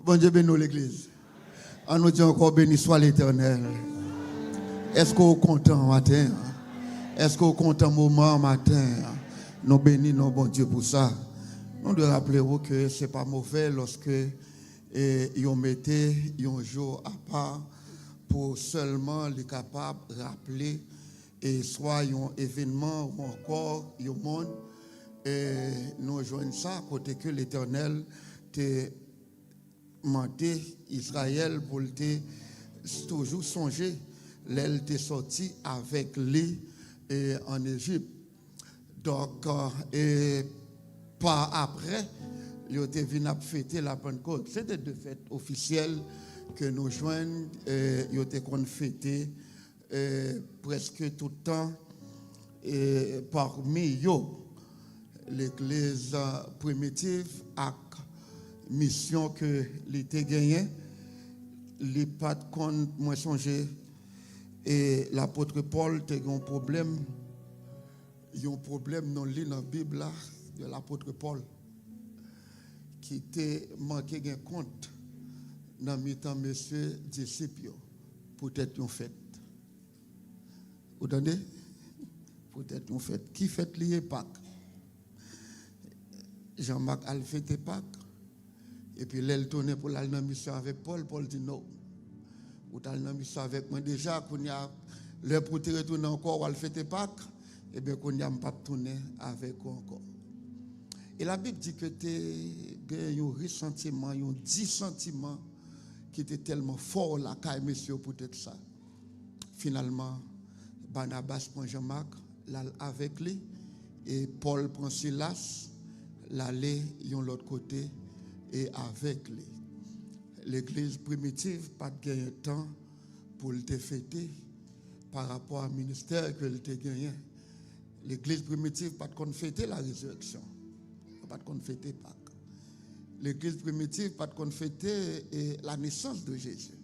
Bon Dieu bénisse l'église. On nous dit encore béni soit l'Éternel. Est-ce qu'on est content matin? Est-ce qu'on est content moment matin? Nous bénissons bon Dieu pour ça. Nous devons rappeler que ce n'est pas mauvais lorsque ils mettaient un jour à part pour seulement les capables de rappeler et soit un événement ou encore un monde. Et nous joignons ça côté que l'Éternel t'a demandé Israël pour toujours songer l'elle t'est sorti avec lui en Égypte. Donc et par après ils ont venu fêter la Pentecôte. C'était de fête officielle que nous joignons. Ils ont fêté presque tout le temps. Et parmi eux, l'église primitive a mission que l'été gagné. Les pas de compte, moi songer. Et l'apôtre Paul a un problème. Il y a un problème dans la Bible là, de l'apôtre Paul qui était manqué un compte dans le temps monsieur disciple peut-être une fête. Vous entendez? Peut-être une fête. Qui fête lié Pâques? Jean-Marc a fêté Pâques. Et puis là, il tourne pour aller dans la mission avec Paul. Paul dit non. Vous allez dans la mission avec moi déjà. Quand il y a l'heure pour te retourner encore, ou aller fêter Pâques. Et bien, quand il n'y a pas tourné avec vous encore. Et la Bible dit que tu as un ressentiment, un dissentiment qui était tellement fort là, car monsieur, peut-être ça. Finalement, Barnabas prend Jean-Marc, là avec lui, et Paul prend Silas, l'aller de l'autre côté, et avec lui. L'église primitive, pas de gagner temps pour le fêter par rapport au ministère que le gagné. L'église primitive, pas de fêter la résurrection. Pas de fêter Pâques. L'église primitive, pas de fêter la naissance de Jésus.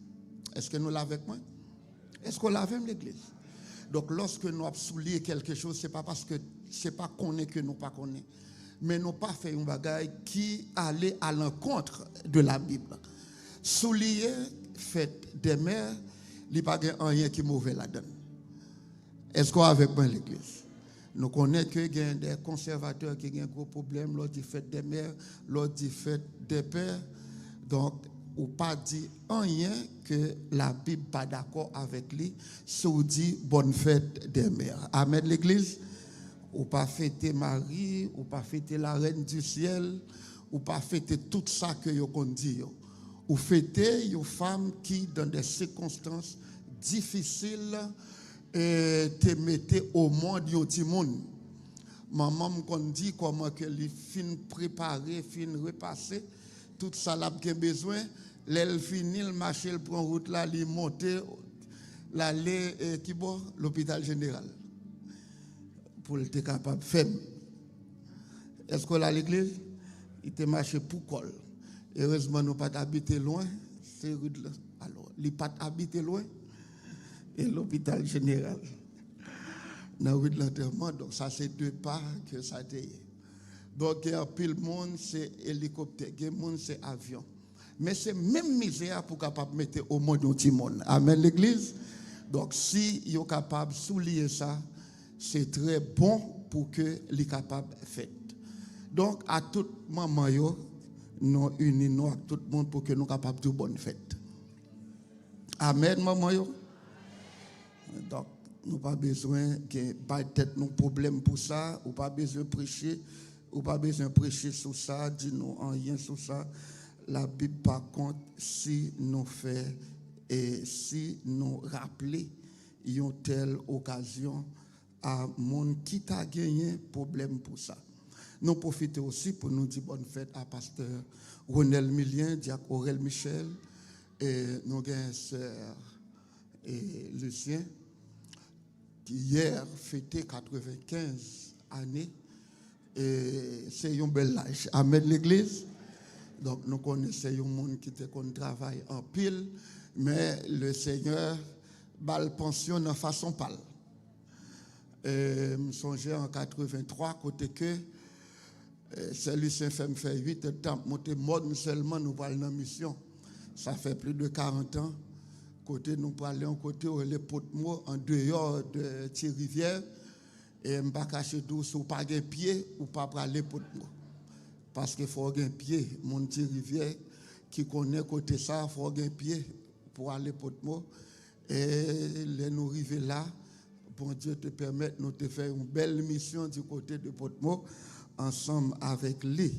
Est-ce que nous l'avons avec moi? Est-ce qu'on l'a avec l'église? Donc, lorsque nous avons souligné quelque chose, ce n'est pas parce que c'est pas qu'on est que nous pas connaît. Mais nous pas fait un bagage qui allait à l'encontre de la Bible. Soulier, fête des mères, il n'y a pas rien qui est mauvais là-dedans. Est-ce qu'on a avec moi l'église? Nous connaissons qu'il y a des conservateurs qui ont un gros problème, l'autre dit fête des mères, l'autre dit fête des pères. Donc, ou pas dit rien que la Bible pas d'accord avec lui, si on dit bonne fête des mères. Amen l'église. Ou pas fêter Marie, ou pas fêter la reine du ciel, ou pas fêter tout ça que vous avez dit. Ou fêter une femme qui, dans des circonstances difficiles, te mettez au monde yon ti monde. Maman me dit comment que les fin préparer, fin repasser tout ça l'a bien besoin, l'elle finit le marché, le prend route là, li monter l'aller qui bon l'hôpital général pour être capable de faire. Est-ce qu'on a l'église? Il te marché pour col. Heureusement nous pas habiter loin, c'est rue là. Alors, il pas habiter loin. Et l'hôpital général dans la rue de l'enterrement. Donc, ça, c'est deux pas que ça a été. Donc, il y a pile monde, c'est hélicoptère, il y a monde, c'est avion. Mais c'est même misère pour capable mettre au monde un petit monde. Amen, l'église. Donc, si vous êtes capable de souligner ça, c'est très bon pour que les capables de faire. Donc, à tout moment, nous unissons à tout le monde pour que nous soyons capables de bonne fête. Amen, maman. Donc, nous n'avons pas besoin de pas tête nos problèmes pour ça, ou pas besoin de prêcher, ou pas besoin de prêcher sur ça, dis-nous rien sur ça. La Bible, par contre, si nous fait et si nous rappelons une telle occasion à monde qui t'a gagné problème pour ça. Nous profitons aussi pour nous dire bonne fête à pasteur Ronel Milien, diacre Aurel Michel, et nous avons sœur et Lucien, qui hier fêtait 95 années, et c'est un bel âge. Amen l'église. Donc nous connaissons un monde qui travaille en pile, mais le Seigneur bat le pension en façon pâle. Je me songeais en 83, côté que celui-ci fait 8 temps, monter mode seulement nous parlons dans mission. Ça fait plus de 40 ans. Côté, nous parlons côté où les Potmo en dehors de Thierry-Rivière. Et je ne pas cacher tout, si vous n'avez pas de pied, ou pas aller Potmo. Parce qu'il faut un pied. Mon Thierry-Rivière qui connaît côté ça, il faut un pied pour aller Potmo. Et les nous arriver là, bon Dieu te permette nous de faire une belle mission du côté de Potmo ensemble avec lui.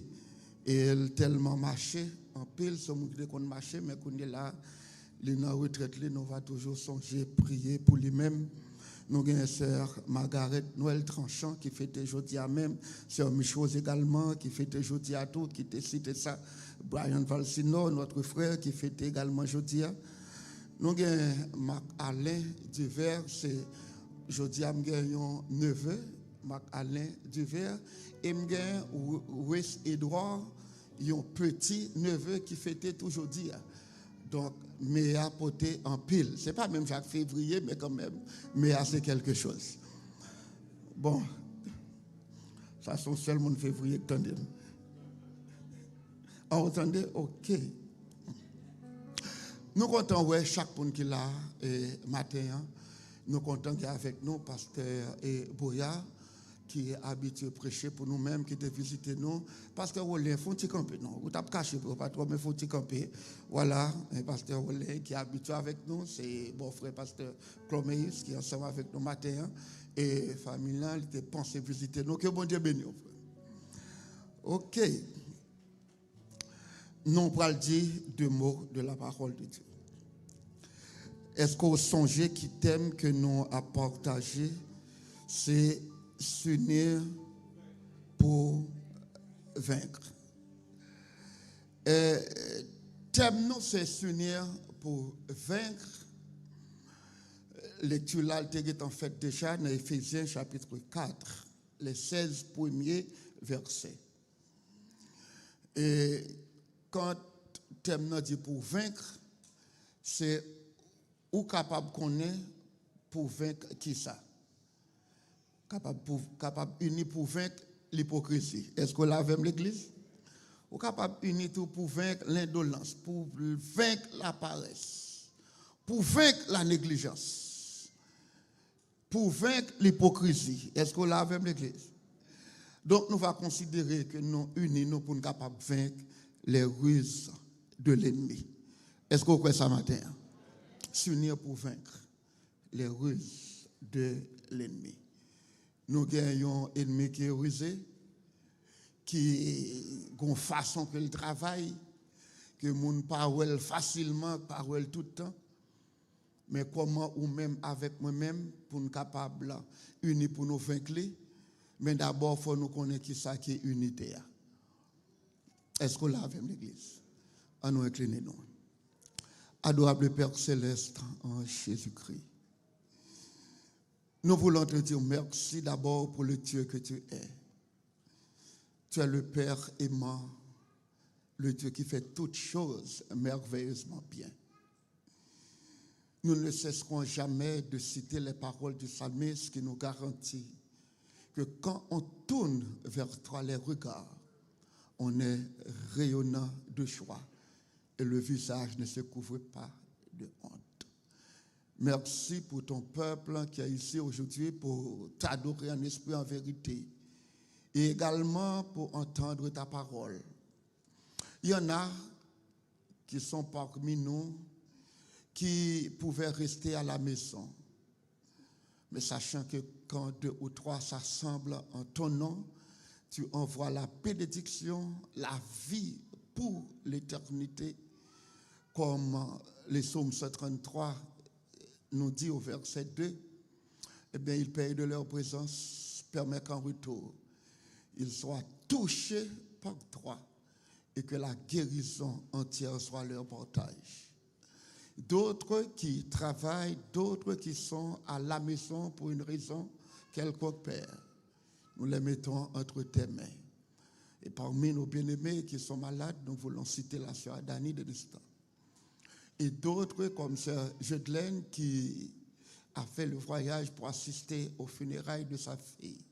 Et elle tellement marché en pile, ce monde qu'on marché, mais qu'on est là, les dans retraite, nous va toujours songer, prier pour lui-même. Nous avons une sœur Margaret Noël Tranchant qui fête aujourd'hui à même, sœur Michose également qui fête aujourd'hui à tout, qui te cité ça, Brian Valsino, notre frère qui fête également aujourd'hui. Nous avons Marc Alain Duvert, c'est aujourd'hui à un neveu, Marc Alain Duvert, et nous avons Wes Edouard, un petit neveu qui fêtait aujourd'hui. Donc, mais à porter en pile. Ce n'est pas même chaque février, mais quand même, mais c'est quelque chose. Bon, ça sont seulement février que t'entendez. Entendez? Ok. Nous comptons, ouais, chaque monde qui l'a matin, nous comptons qu'il y a avec nous pasteur Boya, qui est habitué à prêcher pour nous-mêmes, qui est visiter nous. Parce que Rolin, il faut camper. Non, vous n'avez pas caché pour pas trop, mais il faut camper. Voilà, un pasteur Rolin qui est habitué avec nous, c'est mon frère pasteur Cloméis qui est ensemble avec nous matin. Et famille là, il était pensé visiter nous. Que bon Dieu bénisse. Ok. Nous allons dire 2 mots de la parole de Dieu. Est-ce que vous songez qui thème que nous avons partagé, c'est s'unir pour vaincre. Thème nous, c'est s'unir pour vaincre. Lecture là, elle en fait déjà dans Éphésiens chapitre 4, les 16 premiers versets. Et quand thème nous dit pour vaincre, c'est ou capable qu'on est pour vaincre qui ça? Capable uni pour vaincre l'hypocrisie. Est-ce que là même l'église? Ou capable uni tout pour vaincre l'indolence, pour vaincre la paresse, pour vaincre la négligence, pour vaincre l'hypocrisie. Est-ce que là même l'église? Donc nous allons considérer que nous unis nous pour nous capables de vaincre les ruses de l'ennemi. Est-ce que vous croyez ça matin? S'unir pour vaincre les ruses de l'ennemi. Nous gagnons un ennemi qui est rusé, qui a une façon que le travail, que moun parle facilement, parle tout le temps. Mais comment ou même avec moi-même pour nous capables unis pour nous vaincre. Mais d'abord, il faut nous connaître qui ça qui est unité. Est-ce qu'on l'a avec l'église? À nous incliner nous. Adorable Père Céleste en Jésus-Christ. Nous voulons te dire merci d'abord pour le Dieu que tu es. Tu es le Père aimant, le Dieu qui fait toutes choses merveilleusement bien. Nous ne cesserons jamais de citer les paroles du psalmiste qui nous garantit que quand on tourne vers toi les regards, on est rayonnant de joie et le visage ne se couvre pas de honte. Merci pour ton peuple qui est ici aujourd'hui pour t'adorer en esprit en vérité et également pour entendre ta parole. Il y en a qui sont parmi nous qui pouvaient rester à la maison, mais sachant que quand 2 ou 3 s'assemblent en ton nom, tu envoies la bénédiction, la vie pour l'éternité, comme les psaumes 133 nous dit au verset 2, eh bien, ils payent de leur présence, permet qu'en retour, ils soient touchés par toi et que la guérison entière soit leur portage. D'autres qui travaillent, d'autres qui sont à la maison pour une raison quelconque, Père, nous les mettons entre tes mains. Et parmi nos bien-aimés qui sont malades, nous voulons citer la sœur Dani de l'instant. Et d'autres comme sœur Jedelaine qui a fait le voyage pour assister aux funérailles de sa fille.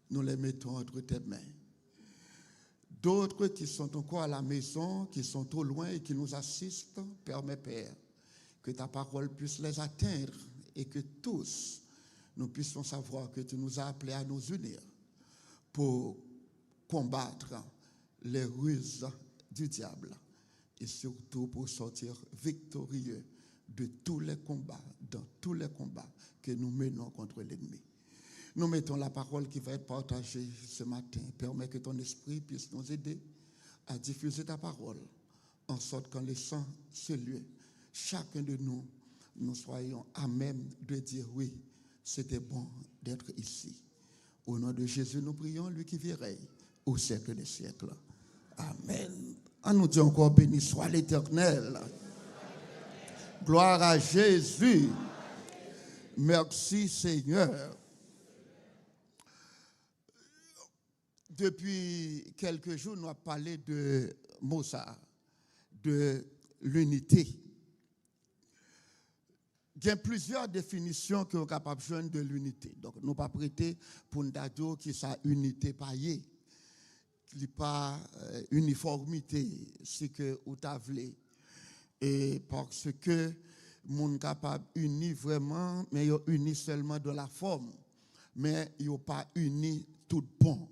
Nous les mettons entre tes mains. d'autres qui sont encore à la maison, qui sont au loin et qui nous assistent, permets, Père, que ta parole puisse les atteindre et que tous, nous puissions savoir que tu nous as appelés à nous unir pour combattre les ruses du diable et surtout pour sortir victorieux de tous les combats, dans tous les combats que nous menons contre l'ennemi. Nous mettons la parole qui va être partagée ce matin. Permets que ton esprit puisse nous aider à diffuser ta parole, en sorte qu'en laissant ce lieu, chacun de nous, nous soyons à même de dire oui, c'était bon d'être ici. Au nom de Jésus, nous prions, lui qui vit au siècle des siècles. Amen. On nous dit encore, béni soit l'Éternel. Gloire à Jésus. Merci Seigneur. Depuis quelques jours, nous avons parlé de Mozart, de l'unité. Il y a plusieurs définitions que nous sommes capables de joindre de l'unité. Donc, nous ne pas prêter pour une date qui sa unité paillée. Il n'y a pas uniformité, c'est que vous avez. Et parce que nous sommes capables d'unir vraiment, mais ils unis seulement de la forme. Mais ils n'ont pas uni tout bon.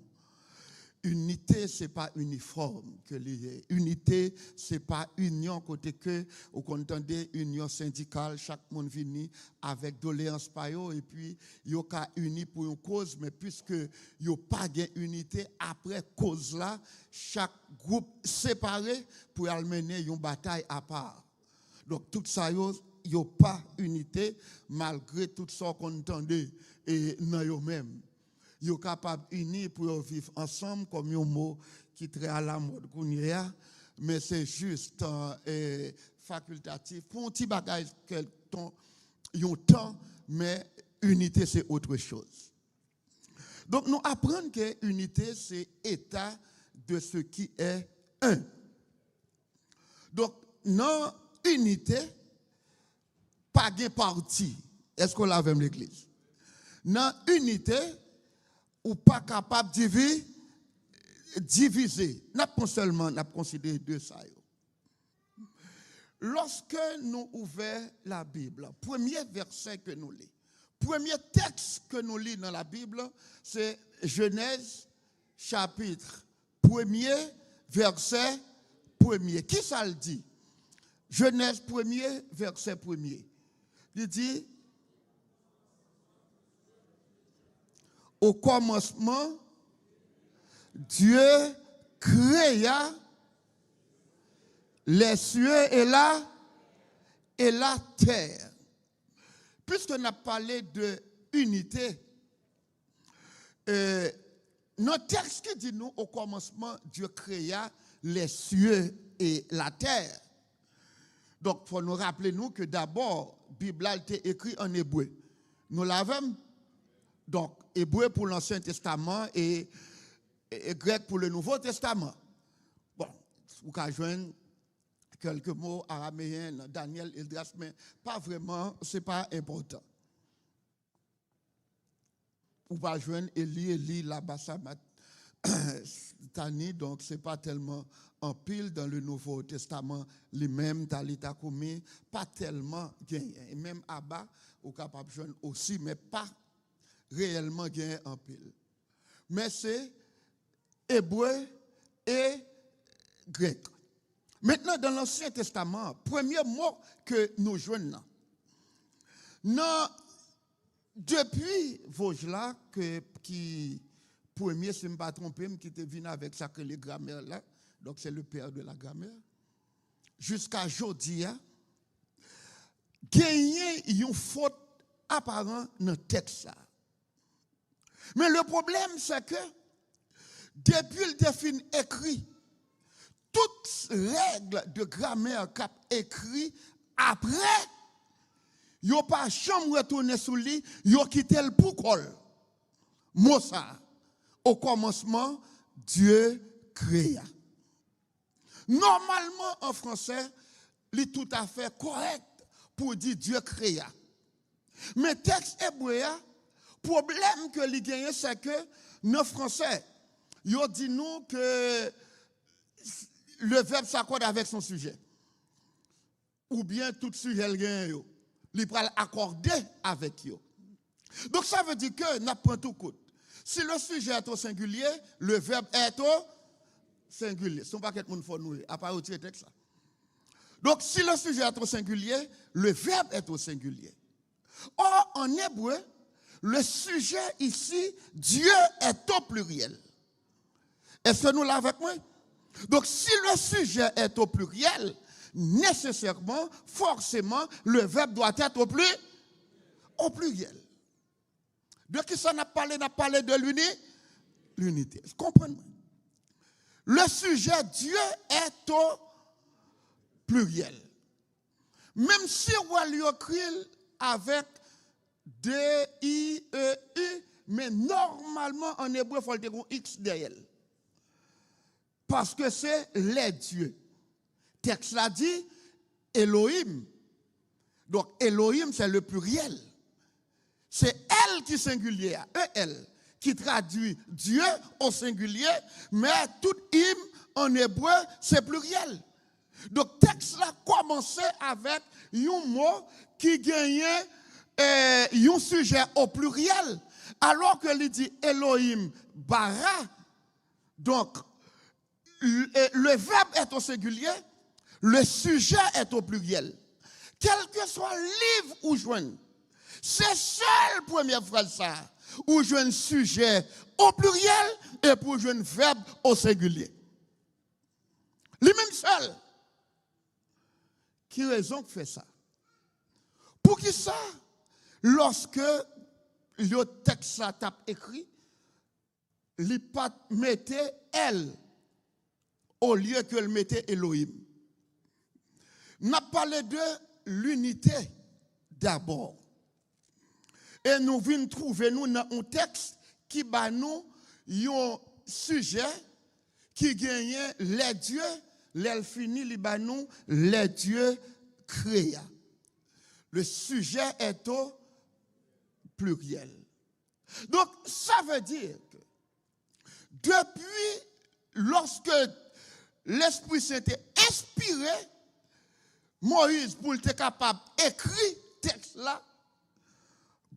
Unité, ce n'est pas uniforme que lié. Unité, ce n'est pas union côté que, au contendez, union syndicale, chaque monde vient avec doléances payo et puis, il y a uni pour une cause, mais puisque il n'y a pas d'unité, après cause là, chaque groupe séparé pour mener une bataille à part. Donc, tout ça, il n'y a pas unité, malgré tout ça qu'on entendait et dans eux-mêmes. Ils sont capables d'unir pour vivre ensemble comme un mot qui est très à la mode, mais c'est juste facultatif. Pour un petit bagage, ils ont temps, mais unité, c'est autre chose. Donc, nous apprenons que unité, c'est état de ce qui est un. Donc, dans unité, pas de parti. Est-ce qu'on l'a avec l'église? Dans unité, ou pas capable de diviser. N'a pas seulement n'a considéré deux ça. Lorsque nous ouvrons la Bible, premier verset que nous lisons, premier texte que nous lisons dans la Bible, c'est Genèse chapitre 1er, verset 1er. Qui ça le dit? Genèse 1er, verset 1er. Il dit, au commencement, Dieu créa les cieux et la terre. Puisqu'on a parlé de unité, notre texte qui dit nous, au commencement, Dieu créa les cieux et la terre. Donc, il faut nous rappeler nous que d'abord, la Bible a été écrite en hébreu. Nous l'avons. Donc, hébreu pour l'Ancien Testament et grec pour le Nouveau Testament. Bon, vous pouvez joindre quelques mots araméens, Daniel, Esdras, mais pas vraiment, ce n'est pas important. Vous pouvez joindre Élie, Labassamat, Tani, donc ce n'est pas tellement en pile dans le Nouveau Testament, lui-même, Talita Koumi, pas tellement gagné. Et même Abba, vous pouvez capable de joindre aussi, mais pas réellement gagné en pile. Mais c'est hébreu et grec. Maintenant, dans l'Ancien Testament, premier mot que nous joignons, depuis Vosges-là, qui premier, si je ne me pas trompé, qui était venu avec ça que les grammaires là, donc c'est le père de la grammaire, jusqu'à aujourd'hui, gagner une faute apparente dans le texte. Mais le problème, c'est que depuis le défini écrit, toutes règles de grammaire qu'a écrit après, yo pas chambre retourner sous lui, yo quitté le pourquoi. Mozart, au commencement, Dieu créa. Normalement, en français, il tout à fait correct pour dire Dieu créa. Mais texte hébreu, problème que li gagne, c'est que nos Français, ils dit nous que le verbe s'accorde avec son sujet. Ou bien tout sujet le gagne, il peut l'accorder avec eux. Donc ça veut dire que n'a pas tout compte. Si le sujet est au singulier, le verbe est au singulier. Ce n'est pas quelque chose faut nous, à part retirer texte. Donc si le sujet est au singulier, le verbe est au singulier. Or, en hébreu, le sujet ici, Dieu est au pluriel. Est-ce que nous l'avons avec moi? Donc si le sujet est au pluriel, nécessairement, forcément, le verbe doit être au pluriel. De qui ça n'a parlé de l'unité. Comprenez-moi. Le sujet Dieu est au pluriel. Même si on l'écrit avec D-I-E-U, mais normalement en hébreu, il faut le dire X derrière. Parce que c'est les dieux. Texte l'a dit Elohim. Donc Elohim, c'est le pluriel. C'est elle qui est singulier, E-L, qui traduit Dieu au singulier, mais tout hymne en hébreu, c'est pluriel. Donc texte là commençait avec un mot qui gagnait un sujet au pluriel, alors que il dit Elohim bara. Donc le verbe est au singulier, le sujet est au pluriel. Quel que soit le livre ou joindre, c'est seule première phrase ça, où je un sujet au pluriel et pour jouer un verbe au singulier. Lui-même seul. Qui raison que fait ça? Pour qui ça? Lorsque le texte ça tape écrit, il pas mettait elle au lieu que le mettait Elohim. N'a parlé de l'unité d'abord. Et nous venons trouver nous dans un texte qui bat nous un sujet qui gagne les dieux, les finis li bat nous les dieux créés. Le sujet est au pluriel. Donc ça veut dire que depuis lorsque l'Esprit s'était inspiré Moïse pour être capable d'écrire texte là,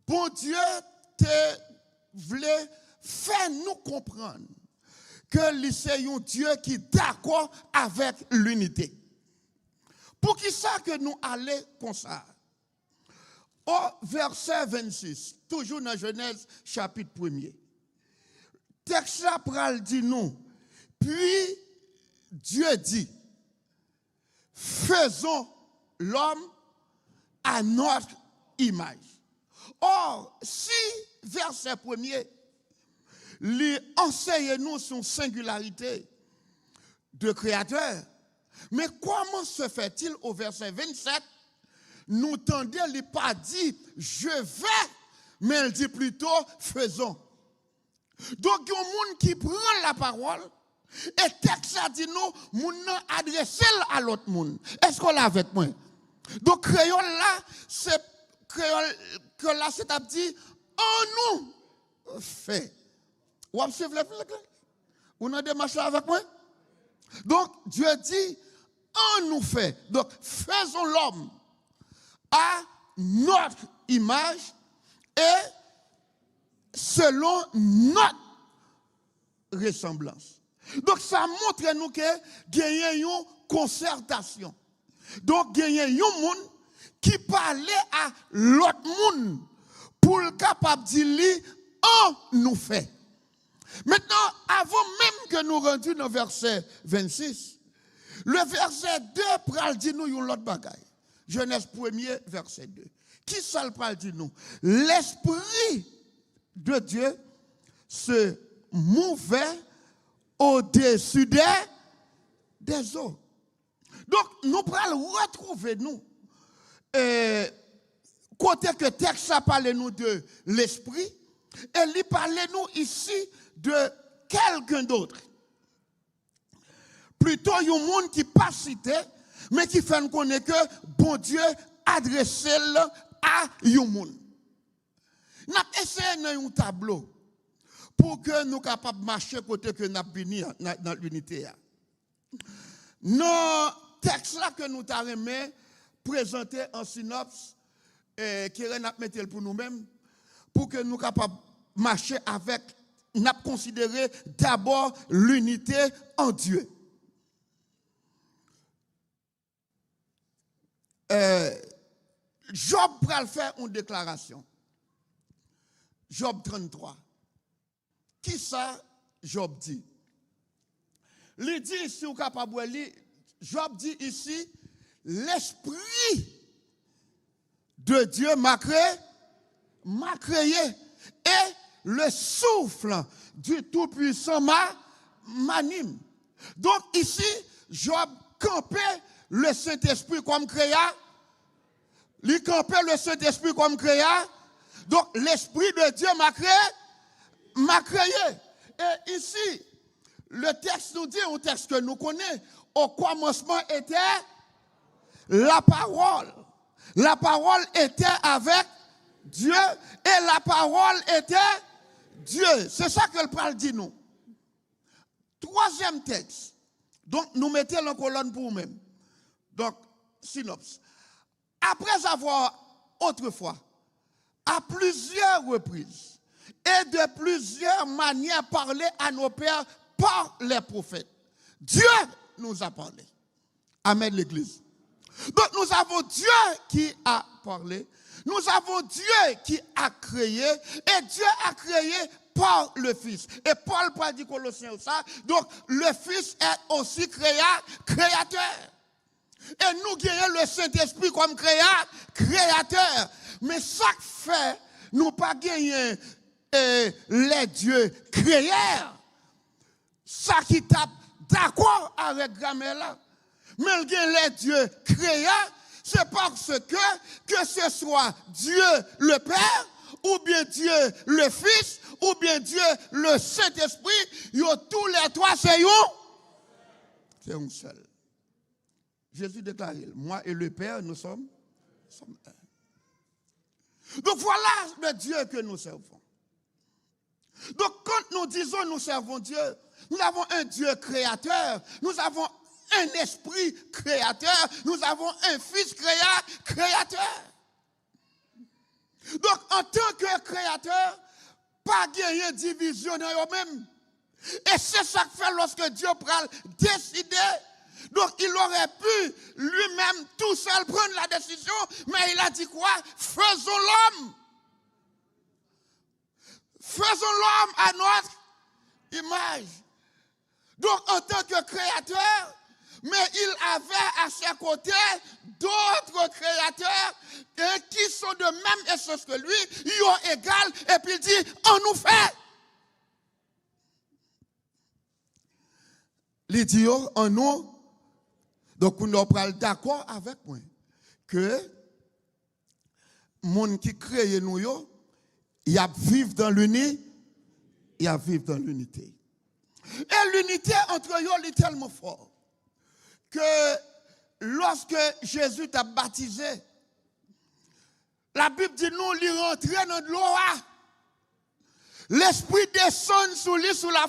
bon Dieu te voulait faire nous comprendre que c'est un Dieu qui est d'accord avec l'unité. Pour qui ça que nous allons comme ça? Au verset 26, toujours dans Genèse chapitre 1er. Texte là pral dit nous, puis Dieu dit, faisons l'homme à notre image. Or, si verset 1er, enseigne-nous son singularité de créateur, mais comment se fait-il au verset 27, nous tendez, il n'a pas dit je vais, mais il dit plutôt faisons. Donc, il y a un monde qui prend la parole, et texte a dit nous, nous adressé à l'autre monde. Est-ce qu'on l'a avec moi? Donc, créole là, c'est créole que là, c'est à dire, on nous fait. Vous observez vous avez démarché avec moi? Donc, Dieu dit, on nous fait. Donc, faisons l'homme à notre image et selon notre ressemblance. Donc, ça montre nous que il y a une concertation. Donc, il y a un monde qui parlait à l'autre monde pour le capable de dire, on nous fait. Maintenant, avant même que nous rendions dans le verset 26, le verset 2 pral dit nous une autre bagaille. Genèse 1er, verset 2. Qui ça le pral dit nous? L'Esprit de Dieu se mouvait au-dessus des eaux. Donc, nous pral retrouver nous. Côté que texte ça parle nous de l'Esprit, et il parle nous ici de quelqu'un d'autre. Plutôt, il y a un monde qui pas cité, mais qui fait connaître que bon Dieu adresse à un monde. Nous avons essayé dans un tableau pour que nous soyons capables de marcher côté que nous avons dans l'unité. Dans le texte là que nous avons présenté en synopsis, qui est mettre pour nous-mêmes, pour que nous capables de marcher avec, nous considérer d'abord l'unité en Dieu. Job va faire une déclaration. Job 33. Qui ça, Job dit? Il dit ici, Job dit ici, l'esprit de Dieu m'a créé et le souffle du Tout-Puissant m'anime. Donc ici, Job campait le Saint-Esprit comme créa. Il campait le Saint-Esprit comme créa. Donc l'Esprit de Dieu m'a créé. Et ici, le texte nous dit, un texte que nous connaissons, au commencement était la parole. La parole était avec Dieu et la parole était Dieu. C'est ça que le parle dit nous. Troisième texte. Donc, nous mettons la colonne pour nous-mêmes. Donc, synopsis. Après avoir autrefois, à plusieurs reprises et de plusieurs manières parlé à nos pères par les prophètes, Dieu nous a parlé. Amen l'Église. Donc nous avons Dieu qui a parlé, nous avons Dieu qui a créé, et Dieu a créé par le Fils. Et Paul parle du Colossiens ça, donc le Fils est aussi créateur. Et nous gagnons le Saint-Esprit comme créateur. Mais ça fait, nous pas gagner les dieux créateurs. Ça qui tape d'accord avec grammaire là. Mais les dieux créateurs, c'est parce que ce soit Dieu le Père, ou bien Dieu le Fils, ou bien Dieu le Saint-Esprit, tous les trois c'est un seul. Jésus déclare, moi et le Père, nous sommes un. Donc voilà le Dieu que nous servons. Donc quand nous disons nous servons Dieu, nous avons un Dieu créateur, nous avons un esprit créateur, nous avons un fils créateur. Donc en tant que créateur, pas gagner division dans eux-mêmes. Et c'est ça que fait lorsque Dieu prend décider. Donc il aurait pu lui-même tout seul prendre la décision, mais il a dit quoi? Faisons l'homme. Faisons l'homme à notre image. Donc en tant que créateur, mais il avait à ses côtés d'autres créateurs qui sont de même essence que lui, ils ont égal, et puis il dit, on nous fait. Il dit, on nous. Donc, nous sommes d'accord avec moi que les gens qui créent nous, ils vivent dans l'unité. Ils vivent dans l'unité. Et l'unité entre eux est tellement forte que lorsque Jésus t'a baptisé, la Bible dit nous, il rentrait dans l'eau. L'esprit descend sous lui sous la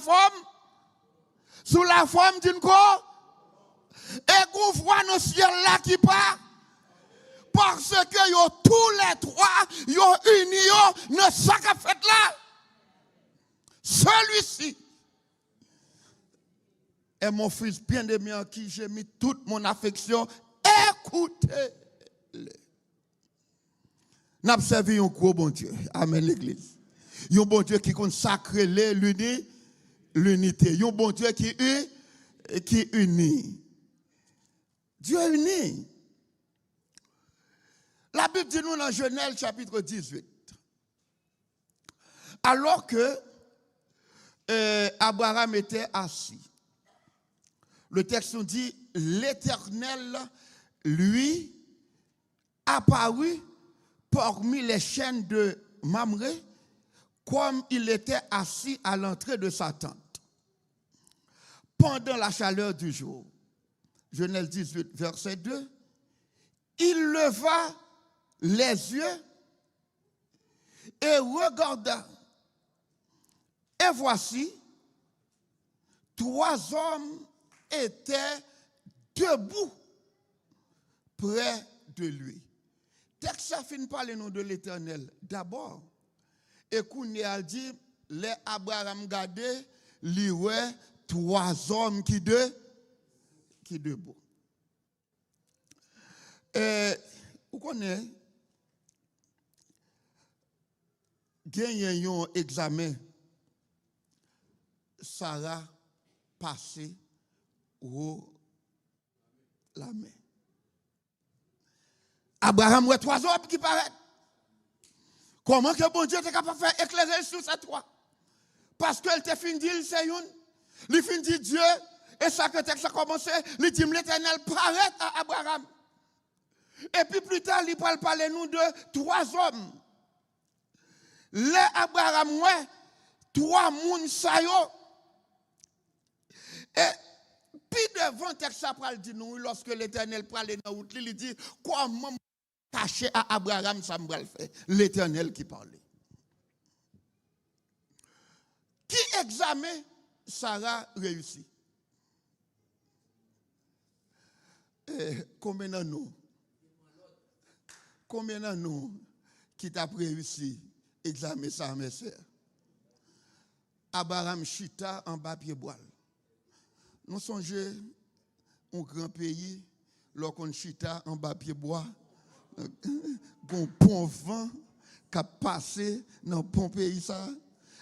forme d'une corps. Et qu'on voit nos ciels là qui part. Parce que tous les trois, ils ont unis dans ce qu'a fait là. Celui-ci est mon fils bien-aimé en qui j'ai mis toute mon affection. Écoutez-le. Nous avons servi un gros bon Dieu. Amen l'église. Un bon Dieu qui consacre l'unité. Un bon Dieu qui unit. Dieu est uni. La Bible dit nous dans Genèse chapitre 18. Alors que Abraham était assis, le texte nous dit, l'Éternel lui apparut parmi les chaînes de Mamré, comme il était assis à l'entrée de sa tente, pendant la chaleur du jour. Genèse 18, verset 2. Il leva les yeux et regarda. Et voici, 3 hommes étaient debout près de lui. Texte ça finit parler nous de l'Éternel d'abord. Et qu'on a dit les Abraham gardé li ouais 3 hommes qui debout. Et vous connaissez gagné un examen Sarah passé ou la main. Abraham ouais 3 hommes qui paraissent. Comment que bon Dieu est capable de faire éclairer sur ces 3? Parce qu'elle te fin dit c'est une. Il fin dit Dieu et ça que texte a commencé, il dit l'Éternel paraît à Abraham. Et puis plus tard, il parle parler nous de 3 hommes. Les Abraham ouais 3 moun sa yo. Et puis devant texte ça pral dit nous lorsque l'Éternel parle dans route, il dit comment caché à Abraham ça me fait l'Éternel qui parlait. Qui examen Sarah réussit? Combien de nous? Combien de nous qui t'a réussi examen ça mes sœurs? Abraham chita en bas pied bois. Nous songeons un grand pays lorsqu'on chita en bas pied bois. Un bon vent qui a passé dans le bon pays ça.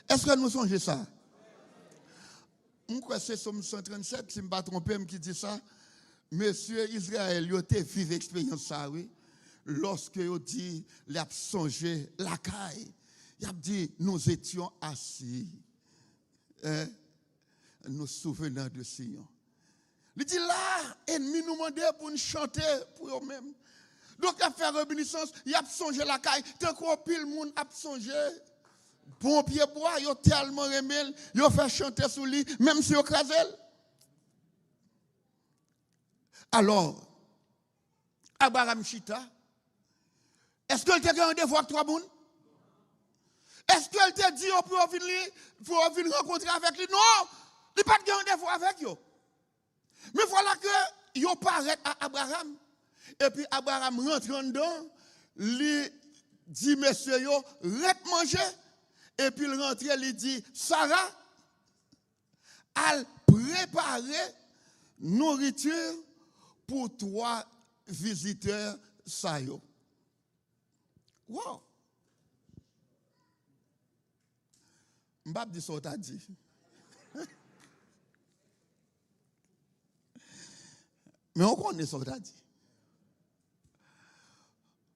Est-ce que nous songeons ça? Je crois que c'est Somme 137, si je ne me pas trompé, qui dit ça. Monsieur Israël, il a vécu l'expérience ça, oui. Lorsque il dit, il a songé la caille. Il a dit, nous étions assis. Nous souvenons de Sion. Il dit là, ennemi nous demandait pour nous chanter pour eux-mêmes. Donc, il a fait réminiscence, il a songé la caille. Tant qu'on pile monde a songé. Bon pied bois, il a tellement aimé, il a fait chanter sous lui, même si il a crasé. Alors, Abraham Chita, est-ce qu'elle t'a gardé voir 3 moun? Est-ce qu'elle t'a dit pour venir rencontrer avec lui? Non, il n'a pas de rendez-vous avec lui. Mais voilà que il paraît à Abraham. Et puis Abraham rentre dedans, lui dit, monsieur, yo, rete manger. Et puis il rentre, il dit, Sarah, elle préparer nourriture pour 3 visiteurs, ça yo. Wow. M'bap dit ça, t'as dit. Mais on connaît ça, t'as dit.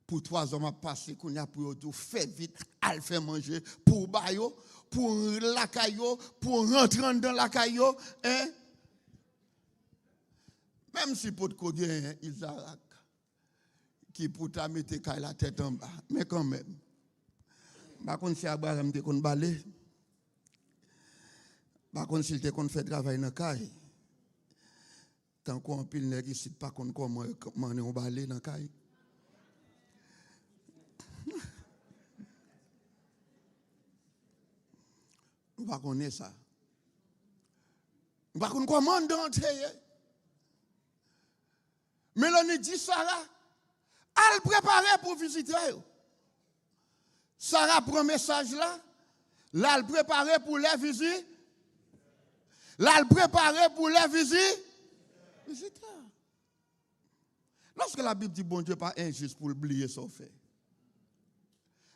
Pour 3 hommes à passer, qu'on a pour tout faire vite, à faire manger, pour bayo, pour la caillou, pour rentrer dans la caillou, hein? Même si pour te connaître Isaac, qui pour ta mettre la tête en bas, mais quand même, par contre, si Abraham te kon balé, par contre, s'il te kon fait travail dans la caille, tant qu'on pile nèg ici, pas qu'on comment on balé dans la caille. On va connaître ça. On va connaître comment d'entrer. Mélanie dit Sarah, elle préparait pour visiter. Sarah prend message là. Là, elle préparait pour les visites. Là, elle préparait pour les visites. Visiteurs. Lorsque la Bible dit bon Dieu pas injuste pour oublier son fait.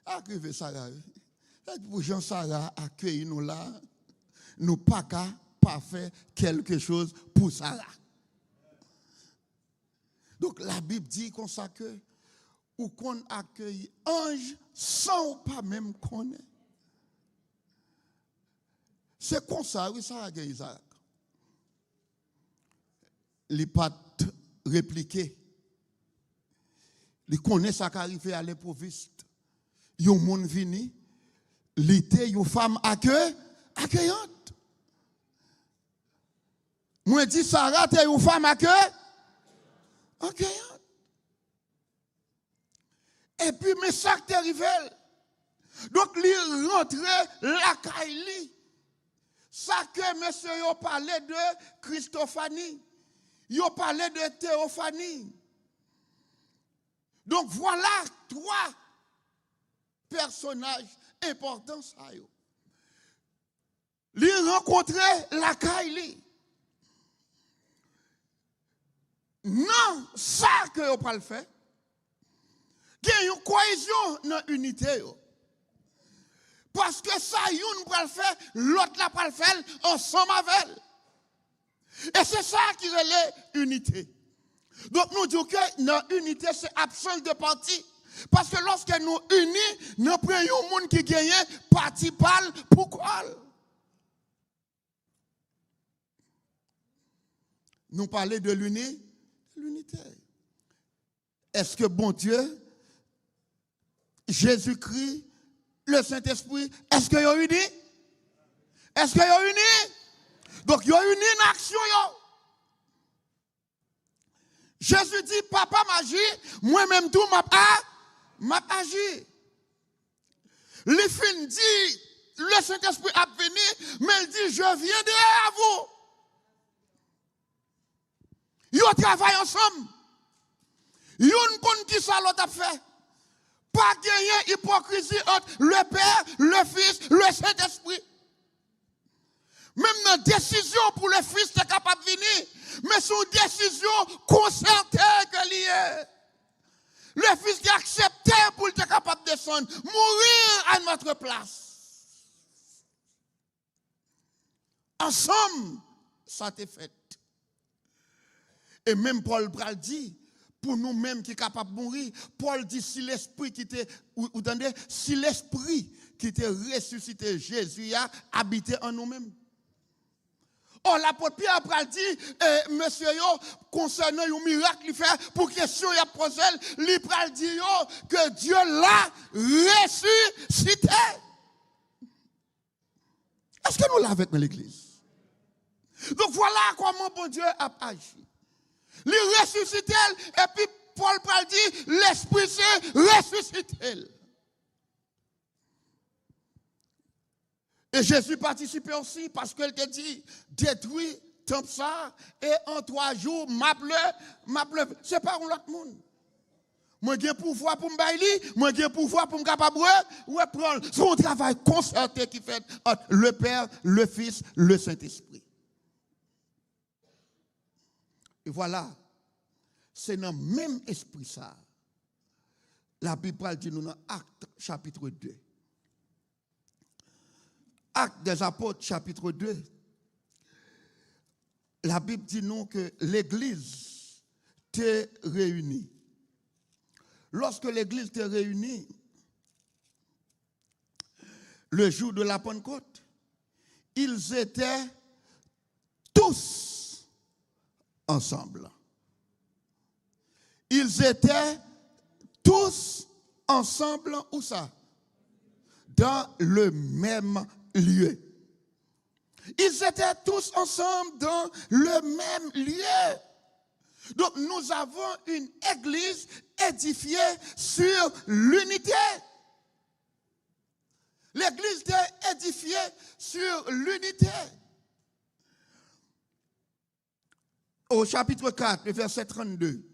Arrive Sarah. Pour Jean Sarah accueillir nous là, nous pas qu'à pas faire quelque chose pour Sarah. Donc la Bible dit comme ça que ou qu'on accueille ange sans pas même connaître. C'est comme ça, oui, ça a gagné Isaac. Les pattes répliquées. Ils connaissent ça qui arrive à l'improviste. Yon moun vini, l'été, yon femme accueillante. Moi dis Sarah, t'es une femme accueillante. Et puis, mais ça qui arrivé. Donc, il rentre la caille. Ça que monsieur a parlé de Christophanie. Ils ont parlé de théophanie. Donc voilà 3 personnages importants. Ils rencontraient la Kaili. Non, ça que vous pas le faire. Il y a une cohésion dans l'unité. Parce que ça, une pas le faire, l'autre n'a pas le faire, ensemble avec elle. Et c'est ça qui relève l'unité. Donc nous disons que dans l'unité, c'est absence de parti. Parce que lorsque nous unis, nous prenons un monde qui gagne, parti parle, pourquoi? Nous parlons de l'unité. Est-ce que bon Dieu, Jésus-Christ, le Saint-Esprit, est-ce qu'ils sont unis? Est-ce qu'ils sont unis? Donc, ils sont unis en action. Jésus dit, papa m'agit, moi-même tout m'a agi. Le fin dit, le Saint-Esprit a venu, mais il dit, je viendrai à vous. Ils travaillent ensemble. Ils ont qui ça l'autre a fait. Pas gagner hypocrisie entre le Père, le Fils, le Saint-Esprit. Même dans décision pour le Fils, c'est capable de venir. Mais c'est une décision concertée que liée. Le Fils qui a accepté pour être capable de descendre, mourir à notre place. Ensemble, ça t'est fait. Et même Paul Bral dit, pour nous-mêmes qui sommes capables de mourir, Paul dit, si l'esprit qui était, si l'esprit qui était ressuscité Jésus a habité en nous-mêmes. Or, l'apôtre Pierre Bral dit, monsieur, concernant un miracle qu'il fait, pour question il a posé, il Bral dit que Dieu l'a ressuscité. Est-ce que nous l'avons avec l'église? Donc voilà comment bon Dieu a agi. Il ressuscite et puis Paul dit l'esprit se ressuscite. Et Jésus participait aussi parce qu'il te dit détruis temple ça et en 3 jours m'appelle. C'est pas un autre monde. Moi j'ai pouvoir pour me bailler, moi j'ai pouvoir pour me capable de prendre son travail concerté qui fait entre le Père, le Fils, le Saint-Esprit. Et voilà, c'est dans le même esprit ça. La Bible dit nous dans Actes chapitre 2. Actes des Apôtres chapitre 2. La Bible dit nous que l'église t'est réunie. Lorsque l'église t'est réunie, le jour de la Pentecôte, ils étaient tous ensemble. Ils étaient tous ensemble, où ça? Dans le même lieu. Ils étaient tous ensemble dans le même lieu. Donc nous avons une église édifiée sur l'unité. L'église est édifiée sur l'unité. Au chapitre 4, verset 32,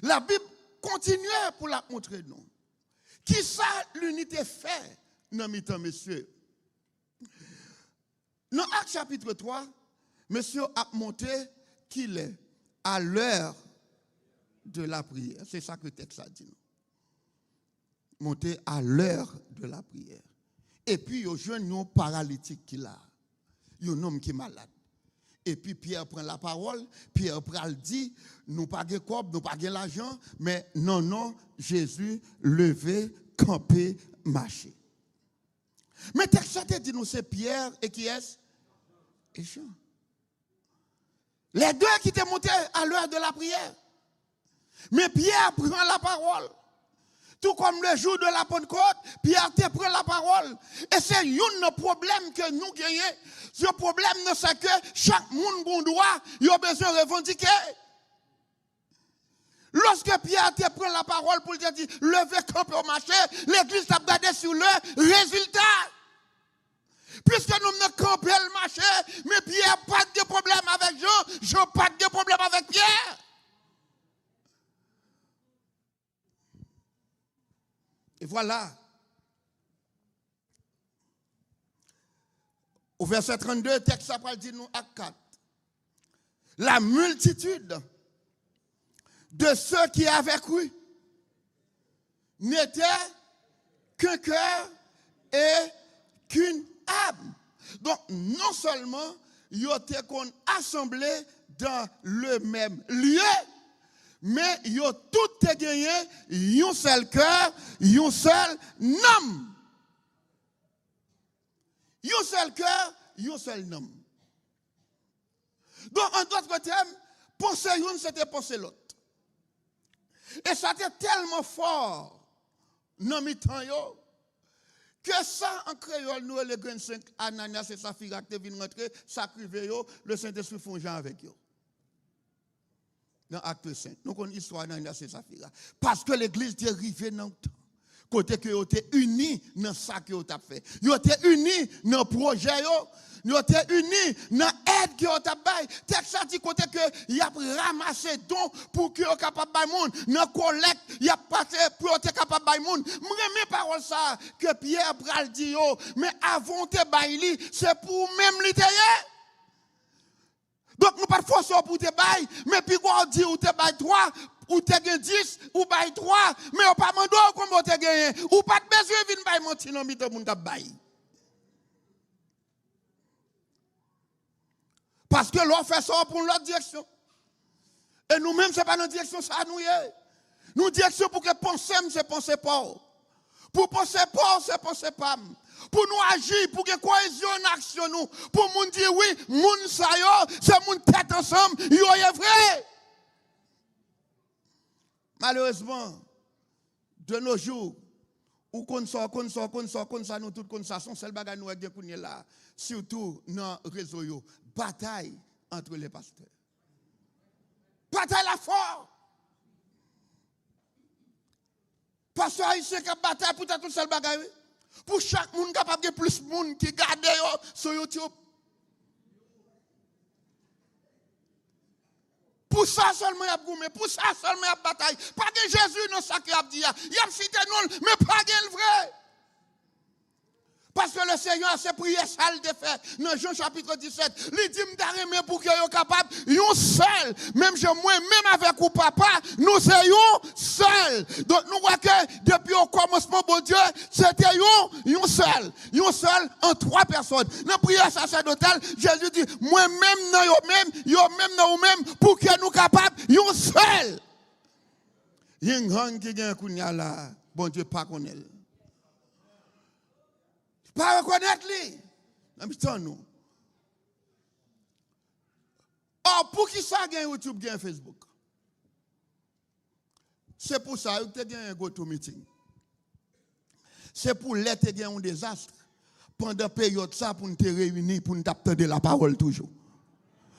la Bible continuait pour la montrer nous. Qui ça l'unité fait dans le temps, messieurs? Dans Acte chapitre 3, monsieur a monté qu'il est à l'heure de la prière. C'est ça que le texte a dit. Monter à l'heure de la prière. Et puis, il y a un jeune paralytique qui l'a. Il y a un homme qui est malade. Et puis Pierre prend la parole, Pierre dit, nous pas de corps, nous pas de l'argent, mais non, Jésus, levé, campé, marché. Mais texte dit nous c'est Pierre et qui est? Et Jean. Les deux qui étaient montés à l'heure de la prière. Mais Pierre prend la parole. Tout comme le jour de la Pentecôte, Pierre te prend la parole. Et c'est un problème que nous gagnons. Ce problème, c'est que chaque monde bon droit, il a besoin de revendiquer. Lorsque Pierre te prend la parole pour te dire, levez camp au marché, l'église t'a regardé sur le résultat. Puisque nous ne campons le marché, mais Pierre n'a pas de problème avec Jean, Jean n'a pas de problème avec Pierre. Et voilà. Au verset 32, le texte après dit nous à 4. La multitude de ceux qui avaient cru n'était qu'un cœur et qu'une âme. Donc, non seulement ils étaient assemblés dans le même lieu, mais ils ont tous gagné un seul cœur, un seul nom. Un seul cœur, un seul nom. Donc, en d'autres termes, penser une, c'était penser l'autre. Et ça était tellement fort dans mes temps, que ça, en créole, nous, les 25 Ananias et Saphira qui viennent rentrer, ça crive, le Saint-Esprit font gens avec eux. Dans Acte 5, nous avons une histoire d'Ananias et Saphira. Parce que l'église est arrivée dans le temps. Côté que vous étiez unis dans ça que vous avez fait. Vous étiez unis dans le projet. Vous étiez unis dans l'aide que vous avez fait. Texte dit côté que vous avez ramassé dons pour que vous soyez capable de faire monde. Dans la collecte, vous avez passé pour être capable de faire monde. Je remets parole ça que Pierre Bral dit, mais avant de faire, c'est pour même l'idée. Donc nous pas forcer pour te bailler, mais puis quand on dit ou te baille 3, ou te gagne 10, ou baille 3, mais on pas mando comment te gagne, ou pas de besoin vinn baille mentir dans mito moun t'a baille. Parce que l'on fait ça pour l'autre direction. Et nous-mêmes c'est pas notre direction ça nous est. Nous direction pour que penser c'est penser pas. Pour penser pas c'est penser pas. Pour nous agir, pour que cohésion en action nous, pour nous dire oui, moun sa yo, c'est moun tête ensemble, yo est vrai. Malheureusement, de nos jours, ou qu'on ça, nous tout comme ça, son seul bagage nous est bien là, surtout dans le réseau yo, bataille entre les pasteurs. Bataille la fort. Pasteur ici qui bataille pour tout seul bagage. Pour chaque monde capable de plus de monde qui garde sur YouTube. Pour ça seulement il y a goumé, pour ça seulement il y a bataille. Pas de Jésus dans ça qu'il a dit. Il a cité non, mais pas de le vrai. Parce que le Seigneur a ses prières sales de fait. Dans Jean chapitre 17, il dit m'darrêter pour que soyez capable, yon seul. Même moi, même avec ou papa, nous soyons seuls. Donc nous voyons que depuis au commencement, bon Dieu, c'était yon seul en 3 personnes. Dans la prière sacerdotale, Jésus dit, moi-même dans yo-même dans vous-même, pour que nous capables, yon seul. Yon gang qui gagne kounya là, bon Dieu pas connaît. Pas reconnaître lui. Nous. Or, pour qui ça gagne YouTube, gagne Facebook? C'est pour ça que tu as un GoToMeeting. C'est pour l'être gagne un désastre. Pendant la période ça, pour nous te réunir, pour nous t'attendre la parole toujours.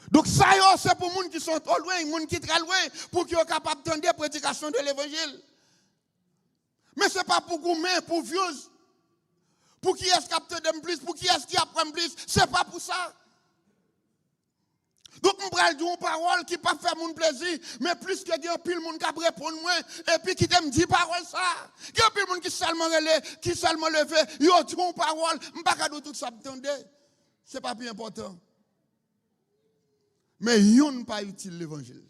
Donc ça, c'est pour les gens qui sont trop loin, les gens qui sont très loin, pour qu'ils soient capables d'entendre la prédication de l'évangile. Mais ce n'est pas pour gourmet, pour vieux. Pour qui est-ce qui apprend plus, pour qui est-ce qui apprend plus, c'est pas pour ça. Donc, on va dire une parole qui ne pas faire mon plaisir, mais plus que un pile monde qui répond moi, et puis qui t'aime dire parole ça. Il y a un pile monde qui seulement relève, qui seulement levé, il y a une parole, je ne peux pas dire tout ça, ce n'est pas plus important. Mais il n'y a pas utile l'évangile.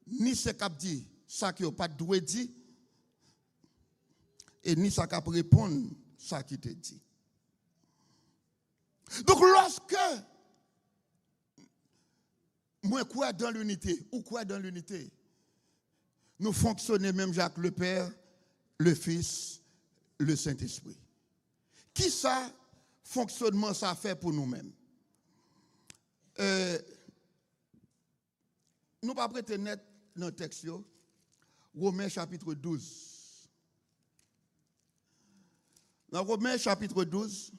Ni ce qu'a dit, ça qui n'a pas doué dit, et ni ça qu'a répondre. Ça qui te dit. Donc lorsque moi crois dans l'unité, ou crois dans l'unité, nous fonctionnons même Jacques le Père, le Fils, le Saint-Esprit. Qui ça fonctionnement ça fait pour nous-mêmes? Nous pas prêter net dans le texte, Romains chapitre 12. Dans Romains chapitre 12,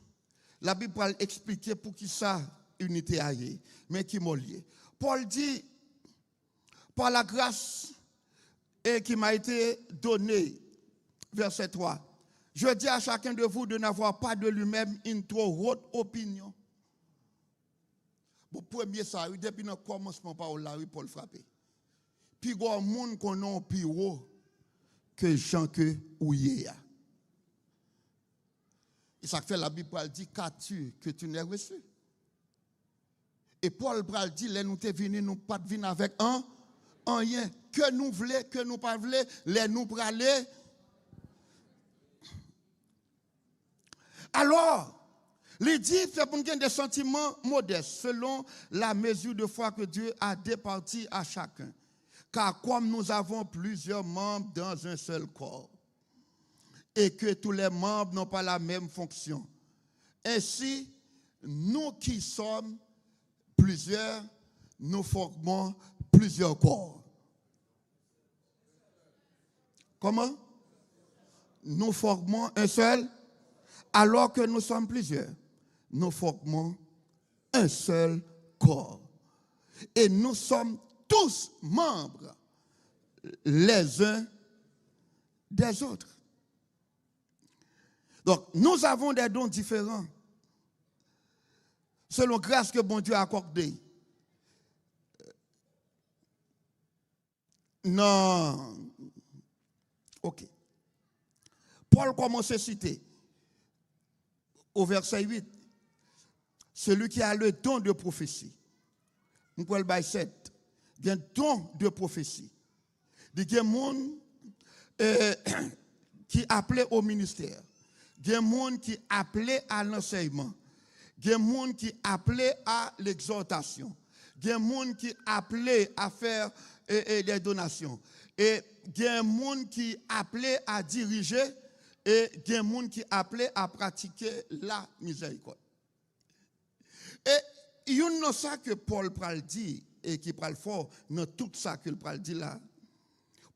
la Bible va expliquer pour qui ça unité a lié, mais qui m'a lié. Paul dit, par la grâce qui m'a été donnée, verset 3, Je dis à chacun de vous de n'avoir pas de lui-même une trop haute opinion. Bon, premier ça, depuis le commencement par là, pour le frapper. Puis il y a un monde qu'on a plus haut que Jean que ouye. Et ça fait la Bible dit qu'as-tu que tu n'as reçu. Et Paul dit les nous t'es venu nous pas venir avec un rien que nous voulons que nous pas voulons les nous praler. Alors il dit fait pour nous des sentiments modestes selon la mesure de foi que Dieu a départi à chacun. Car comme nous avons plusieurs membres dans un seul corps, et que tous les membres n'ont pas la même fonction, ainsi, nous qui sommes plusieurs, nous formons plusieurs corps. Comment? Nous formons un seul, alors que nous sommes plusieurs. Nous formons un seul corps. Et nous sommes tous membres les uns des autres. Donc, nous avons des dons différents selon grâce que bon Dieu a accordée. Non. Ok. Paul commence à citer au verset 8. Celui qui a le don de prophétie. Nous pouvons le bailler 7. Il y a un don de prophétie. Il y a des gens qui appelé au ministère. Il y a des gens qui appelé à l'enseignement. Il y a des gens qui appelé à l'exhortation. Il y a des gens qui appelé à faire des donations. Et il y a des gens qui appelé à diriger. Et il y a des gens qui appelé à pratiquer la miséricorde. Et il y a ça que Paul pral dit et qui pral fort dans tout ça qu'il pral dit là.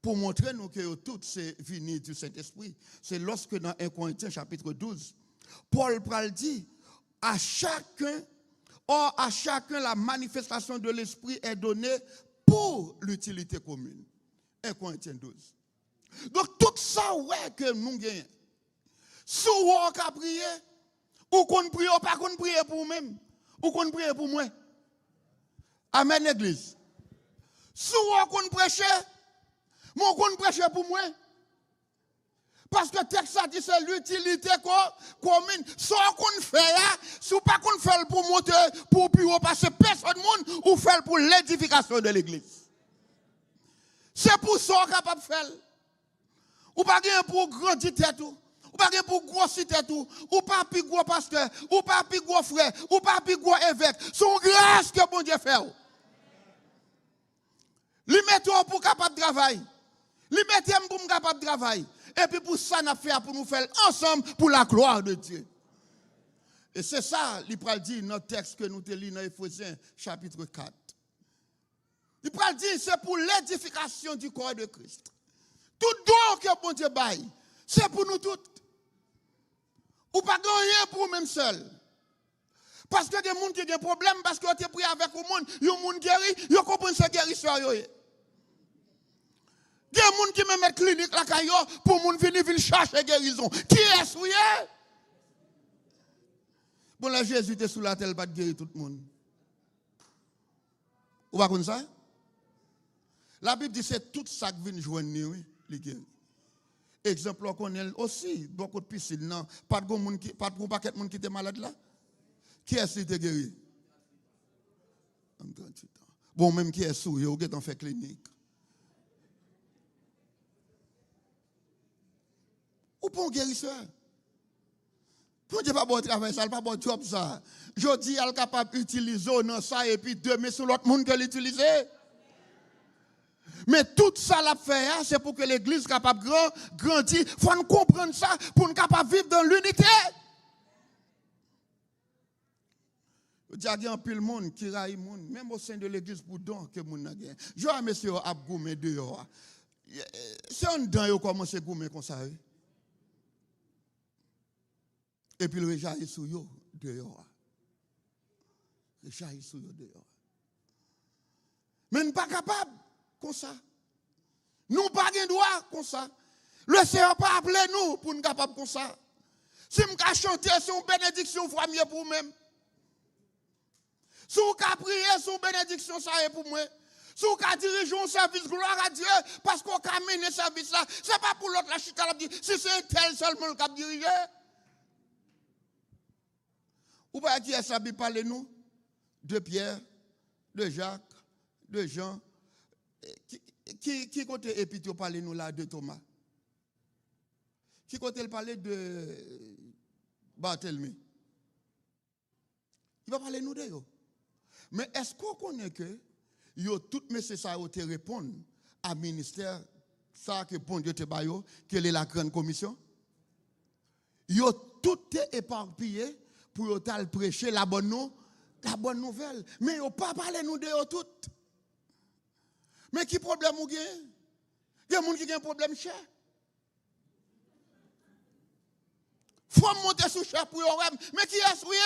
Pour montrer nous que tout c'est venu du Saint-Esprit. C'est lorsque dans 1 Corinthiens chapitre 12, Paul pral dit à chacun la manifestation de l'Esprit est donnée pour l'utilité commune. 1 Corinthiens 12. Donc tout ça ouais que nous gagnons. Si on a prié, ou qu'on prie, ou pas qu'on prie pour nous-mêmes, ou qu'on prie pour moi. Amen, l'église. Si on prêche, moi qu'on prêche pour moi. Parce que le texte a dit c'est l'utilité commune. Si on fait là, si on pas qu'on fait pour monter, pour plus haut, parce que personne monde ou fait pour l'édification de l'église. C'est pour ça qu'on est capable de faire. Ou pas pour grandir tout. Ou pas pour grossir tout, ou pas pour gros pasteur, ou pas pour gros frère, ou pas pour gros évêque. Son grâce que bon Dieu fait. Lui mettez pour capable de travailler. Lui mettez pour capable de travailler. Et puis pour ça, nous fait pour nous faire ensemble pour la gloire de Dieu. Et c'est ça, il peut dire dans le texte que nous te lisons dans Éphésiens chapitre 4. Il peut dire c'est pour l'édification du corps de Christ. Tout don que bon Dieu baille, c'est pour nous tous. Ou pas rien pour même seul. Parce que des gens qui ont des problèmes, parce que tu es pris avec le monde, il y a des gens guéris, ils comprennent ce guérisseur. Des gens qui me mettent clinique la caillou pour les gens venir chercher guérison. Qui est-ce oui? Bon, là, Jésus était sous la terre, pas de guérir tout le monde. Vous ne connaissez pas ça? La Bible dit que c'est tout ça qui vient joindre, oui, les guéris. Exemple, on connaît aussi beaucoup de piscines. Non, pas de paquet de monde qui était malade là. Qui est-ce qui était guéri? Bon, même qui est sous, il a fait clinique. Ou pour un guérisseur? Pour Dieu pas bon travail, ça pas bon job ça. Je dis, elle est capable d'utiliser ça et puis demain sur l'autre monde qu'elle utilise. Mais tout ça l'a fait, c'est pour que l'église soit capable de grandir. Il faut nous comprendre ça pour nous capable vivre dans l'unité. Il y a un peu de monde qui raille le monde, même au sein de l'église pour don que le monde a gagné. Je vois monsieur a goumé dehors. C'est un don qui commence à goumer comme ça. Et puis il rejaillit sur eux dehors. Il rejaillit sur eux dehors. Mais nous ne sommes pas capables comme ça. Nous pas de droit comme ça. Le Seigneur pas appelé nous pour nous capables comme ça. Si nous chanter, c'est une bénédiction fois mieux pour nous-mêmes. Si vous prier, c'est une bénédiction ça est pour moi. Si vous dirigez un service, gloire à Dieu, parce qu'on a mené ce service là, ce n'est pas pour l'autre la chita, si c'est un tel seulement qui a dirigé. Ou pas qui est-ce qui parle nous? De Pierre, de Jacques, de Jean. Qui côté épitio parle nous là de Thomas? Qui côté parler de Barthélemy? Il va parler nous de eux. Mais est-ce qu'on connaît que yo tout messieurs ça te répondre à ministère ça que bon Dieu te bayo, quelle est la grande commission? Yo tout est éparpillé pour yo tal prêcher la bonne nouvelle. Mais yo pas parler nous de yo tout. Mais qui problème ou gen? Il y a des gens qui ont un problème cher. Faut monter sous cher pour yo mais qui est-ce oui?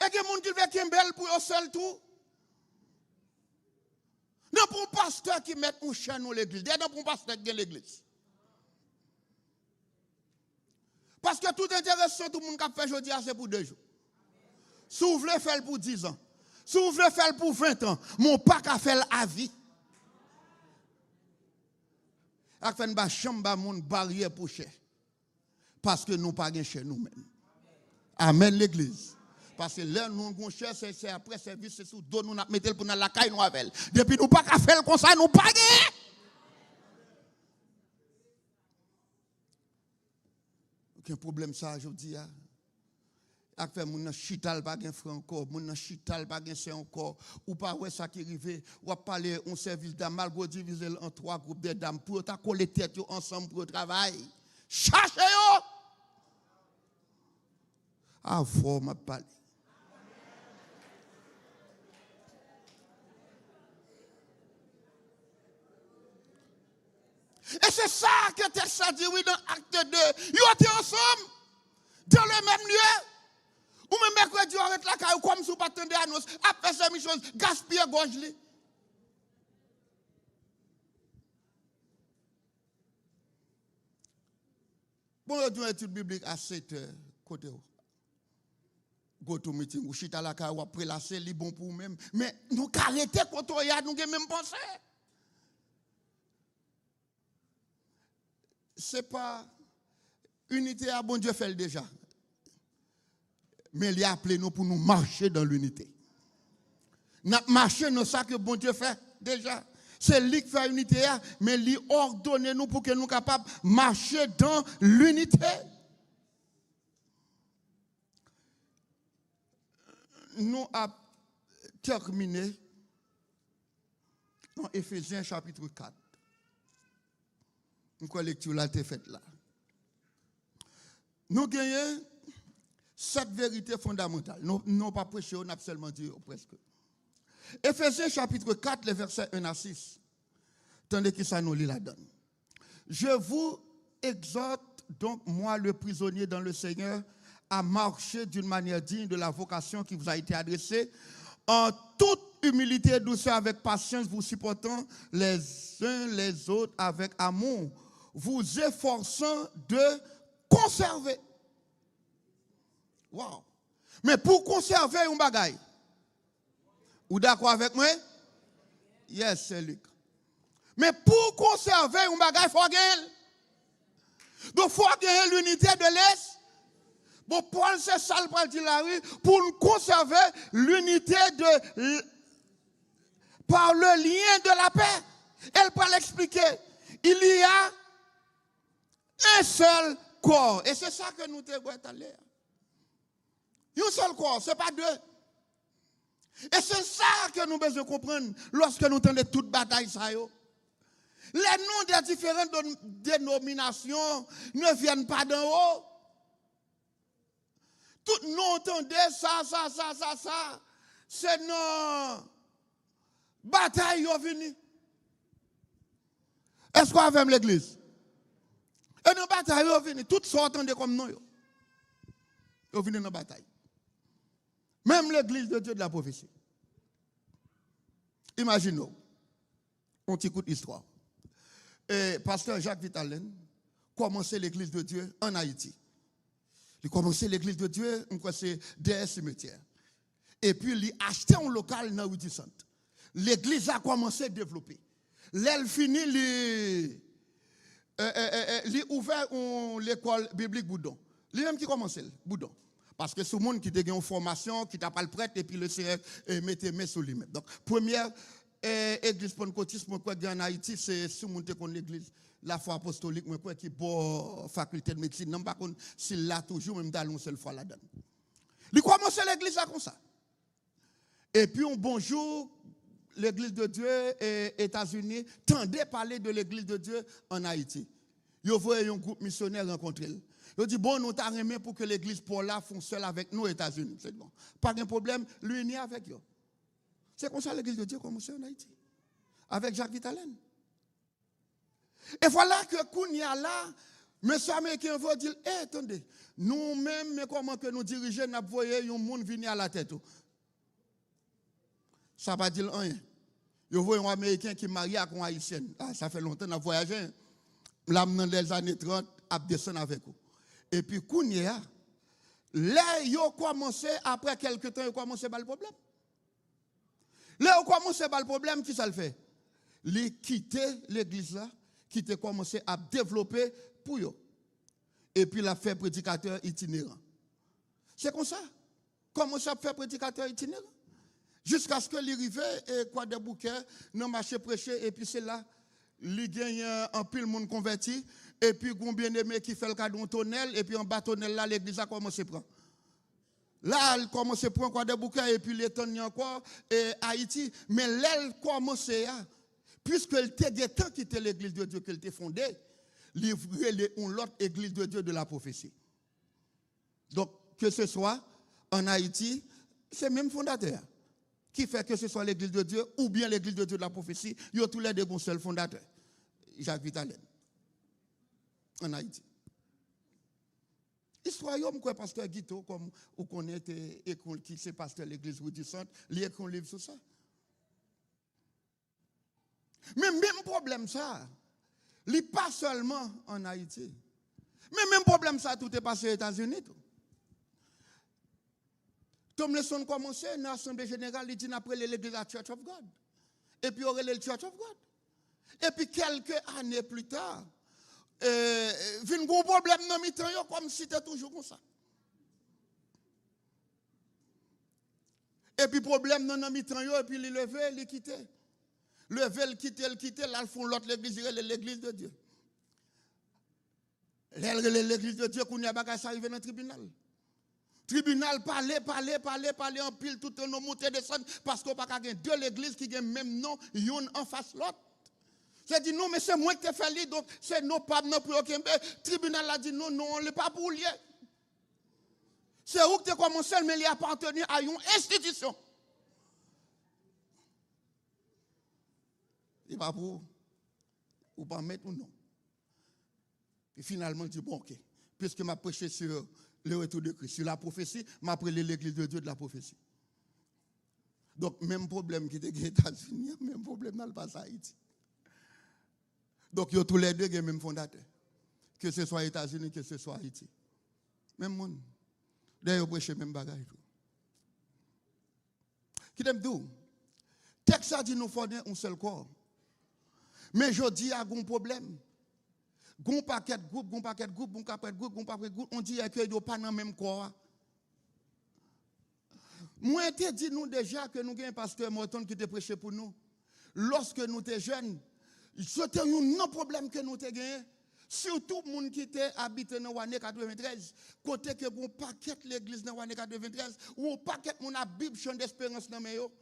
Et que moun qui veut qu'il belle pour eux seul tout. Non pour un pasteur qui met un chien dans l'église. Non pour un pasteur qui a l'église. Parce que tout intéressant, tout le monde qui a fait aujourd'hui, c'est pour 2 jours. Si vous voulez faire pour 10 ans, si vous voulez faire pour 20 ans, mon pas qu'à faire à vie. A fait une chambre moun barrière pour cher. Parce que nous pas chez nous-mêmes. Amen l'église. Parce que là, nous avons cher, c'est après service, c'est sous dos, nous avons mis pour la caille, nous avons. Depuis nous pas qu'à faire comme ça, nous pas gagner. Aucun problème ça, je dis. Après, mon chital pas gain franc encore, mon chital pas gain c'est encore, ou pas ouais ça qui arrive, ou parler un service d'âme malgré diviser en 3 groupes de dames pour ta coller tête ensemble pour travail. Cherchez yo. Ah, faut m'a parler. Et c'est ça que texte a dit, oui, dans acte 2. Ils étaient ensemble, dans le même lieu. Ou même mercredi, on arrête la caille, comme si vous pas attendez annonce, après ces missions, gaspiller gorge. Bon, on a une étude biblique à 7 heures, côté. Go to meeting, ou chita la caille, ou après la c'est bon pour vous-même. Mais nous arrêtons quand on y a, nous avons même pensé. Ce n'est pas unité à bon Dieu fait déjà. Mais il a appelé nous pour nous marcher dans l'unité. Nous marcher dans ça que bon Dieu fait déjà. C'est lui qui fait l'unité, mais lui ordonne nous pour que nous soyons capables de marcher dans l'unité. Nous avons terminé dans Éphésiens chapitre 4. Une lecture là été faite là. Nous gagnons 7 vérités fondamentales. Nous n'avons pas prêché, on a seulement dit presque. Éphésiens chapitre 4, les versets 1 à 6. Tandis que ça nous lit la donne. Je vous exhorte donc, moi le prisonnier dans le Seigneur, à marcher d'une manière digne de la vocation qui vous a été adressée, en toute humilité et douceur, avec patience, vous supportant les uns les autres avec amour, vous efforçant de conserver. Wow. Mais pour conserver un bagaille, vous d'accord avec moi? Yes, c'est Luc. Mais pour conserver un bagaille, il faut gagner. Donc, il faut gagner l'unité de l'Est. Bon, Paul, c'est ça le dit la rue, pour conserver l'unité par le lien de la paix. Elle peut l'expliquer. Il y a un seul corps. Et c'est ça que nous devons aller. Un seul corps, ce n'est pas 2. Et c'est ça que nous devons comprendre lorsque nous entendons toute bataille. Les noms des différentes dénominations ne viennent pas d'en haut. Tout nous entendons ça. C'est nos batailles qui sont venues. Est-ce qu'on a fait l'église? Et nos batailles qui sont venues. Toutes sont entendues comme nous. Ils sont venus dans la bataille. Même l'église de Dieu de la prophétie. Imaginez-vous. On t'écoute l'histoire. Pasteur Jacques Vitalen commençait l'église de Dieu en Haïti. Il commençait l'église de Dieu, on croit c'est des cimetières. Et puis il a acheté un local dans Rue du Centre. L'église a commencé à développer. L'elle finit, il ouvert l'école biblique Boudon. Lui-même qui commençait, Boudon. Parce que tout le monde qui a une formation, qui n'a pas le prêtre, et puis le CF mettait main sur lui-même. Donc, première église pentecôtiste, moi, en Haïti, c'est tout le monde qui connaît l'église, la foi apostolique, moi, qui est pour faculté de médecine. Non, par contre, s'il l'a toujours, même dans une seule fois là-dedans. Il commence l'église là comme ça. Et puis, un bonjour, l'église de Dieu et États-Unis tendait parler de l'église de Dieu en Haïti. Ils voyaient un groupe missionnaire rencontrer. Ils dit bon, nous t'avons remis pour que l'église pour là fonctionne avec nous aux États-Unis. C'est bon. Pas de problème, l'unir avec eux. C'est comme ça l'église de Dieu commence en Haïti. Avec Jacques Vitalen. Et voilà que Kounia là, monsieur américain va dire, attendez, nous-mêmes, mais comment que nous dirigeons, nous voyons un monde venir à la tête. Ça va dire rien. Vous voyez un Américain qui est marié avec une Haïtienne. Ah, ça fait longtemps qu'on a voyagé. Là, dans les années 30, à descendre avec vous. Et puis, Kounia, là, ils ont commencé, après quelques temps, ils ont commencé à le problème. Là, ils ont commencé à le problème, qui ça le fait? Ils quittent l'église là, qui a commencé à développer pour eux. Et puis, il a fait prédicateur itinérant. C'est comme ça. Comment ça fait prédicateur itinérant? Jusqu'à ce que l'arrivée et quoi des bouquets, dans le marché prêché, et puis c'est là, il gagne un pile monde converti, et puis un bien-aimé qui fait le cadeau tonnel, et puis en bas tonnel là, l'église a commencé à prendre. Là, elle commence à prendre quoi des bouquets, et puis les tonnes encore, et Haïti, mais là, elle commence à, puisqu'elle était des temps qui était l'église de Dieu qu'elle était fondée, livrer l'autre église de Dieu de la prophétie. Donc, que ce soit en Haïti, c'est même fondateur. Qui fait que ce soit l'église de Dieu ou bien l'église de Dieu de la prophétie, ils ont tous les deux un seul fondateur, Jacques Vitalen, en Haïti. Histoire, quoi, pasteur Guito, comme vous connaissez, qui c'est pasteur de l'église Rue du Centre, il écrit un livre sur ça. Mais même problème ça, il n'est pas seulement en Haïti. Mais même problème ça, tout est passé aux États-Unis. Comme les sont commencé, dans l'Assemblée générale, il dit après l'église la Church of God. Et puis, il y aurait le Church of God. Et puis, quelques années plus tard, il y a un gros problème dans le mi-temps, comme si c'était toujours comme ça. Et puis, problème dans le mi-temps, et puis, il levait, il quittait. Lever, il quittait, là, ils font l'autre l'église de Dieu. L'église de Dieu, qu'on y a bagage arrivé dans le tribunal. Tribunal, parler en pile, tout le monde monter, descendre, parce qu'on n'a pas deux l'église qui ont le même nom, une en face l'autre. J'ai dit non, mais c'est moi qui t'ai fait donc c'est nos pas, non pour aucun. Tribunal a dit non, on n'est pas pour lier. C'est où que tu as commencé, mais il appartenu à une institution. Il n'est pas pour, ou pas mettre ou non. Et finalement, il dit bon, ok, puisque m'a prêché sur le retour de Christ, sur la prophétie, m'a appelé l'église de Dieu de la prophétie. Donc, même problème qui était aux États-Unis, même problème dans le passé Haïti. Donc, ils ont tous les deux les mêmes fondateurs. Que ce soit États-Unis, que ce soit Haïti. Même monde. D'ailleurs, ils prêchent même bagaille. Qui t'aime tout? Texte a dit nous fonder un seul corps. Mais je dis, il y a un problème. Gon paquet de groupe, on dit que yo pas dans même corps. Moi te dit nous déjà que nous avons un pasteur Morton qui te prêché pour nous. Lorsque nous étions jeunes, c'était un problème que nous avons gagné. Surtout les gens qui étaient habités dans l'année 93, côté que bon paquet l'église dans l'année 93, ou paquet mon a Bible champ d'espérance dans yo.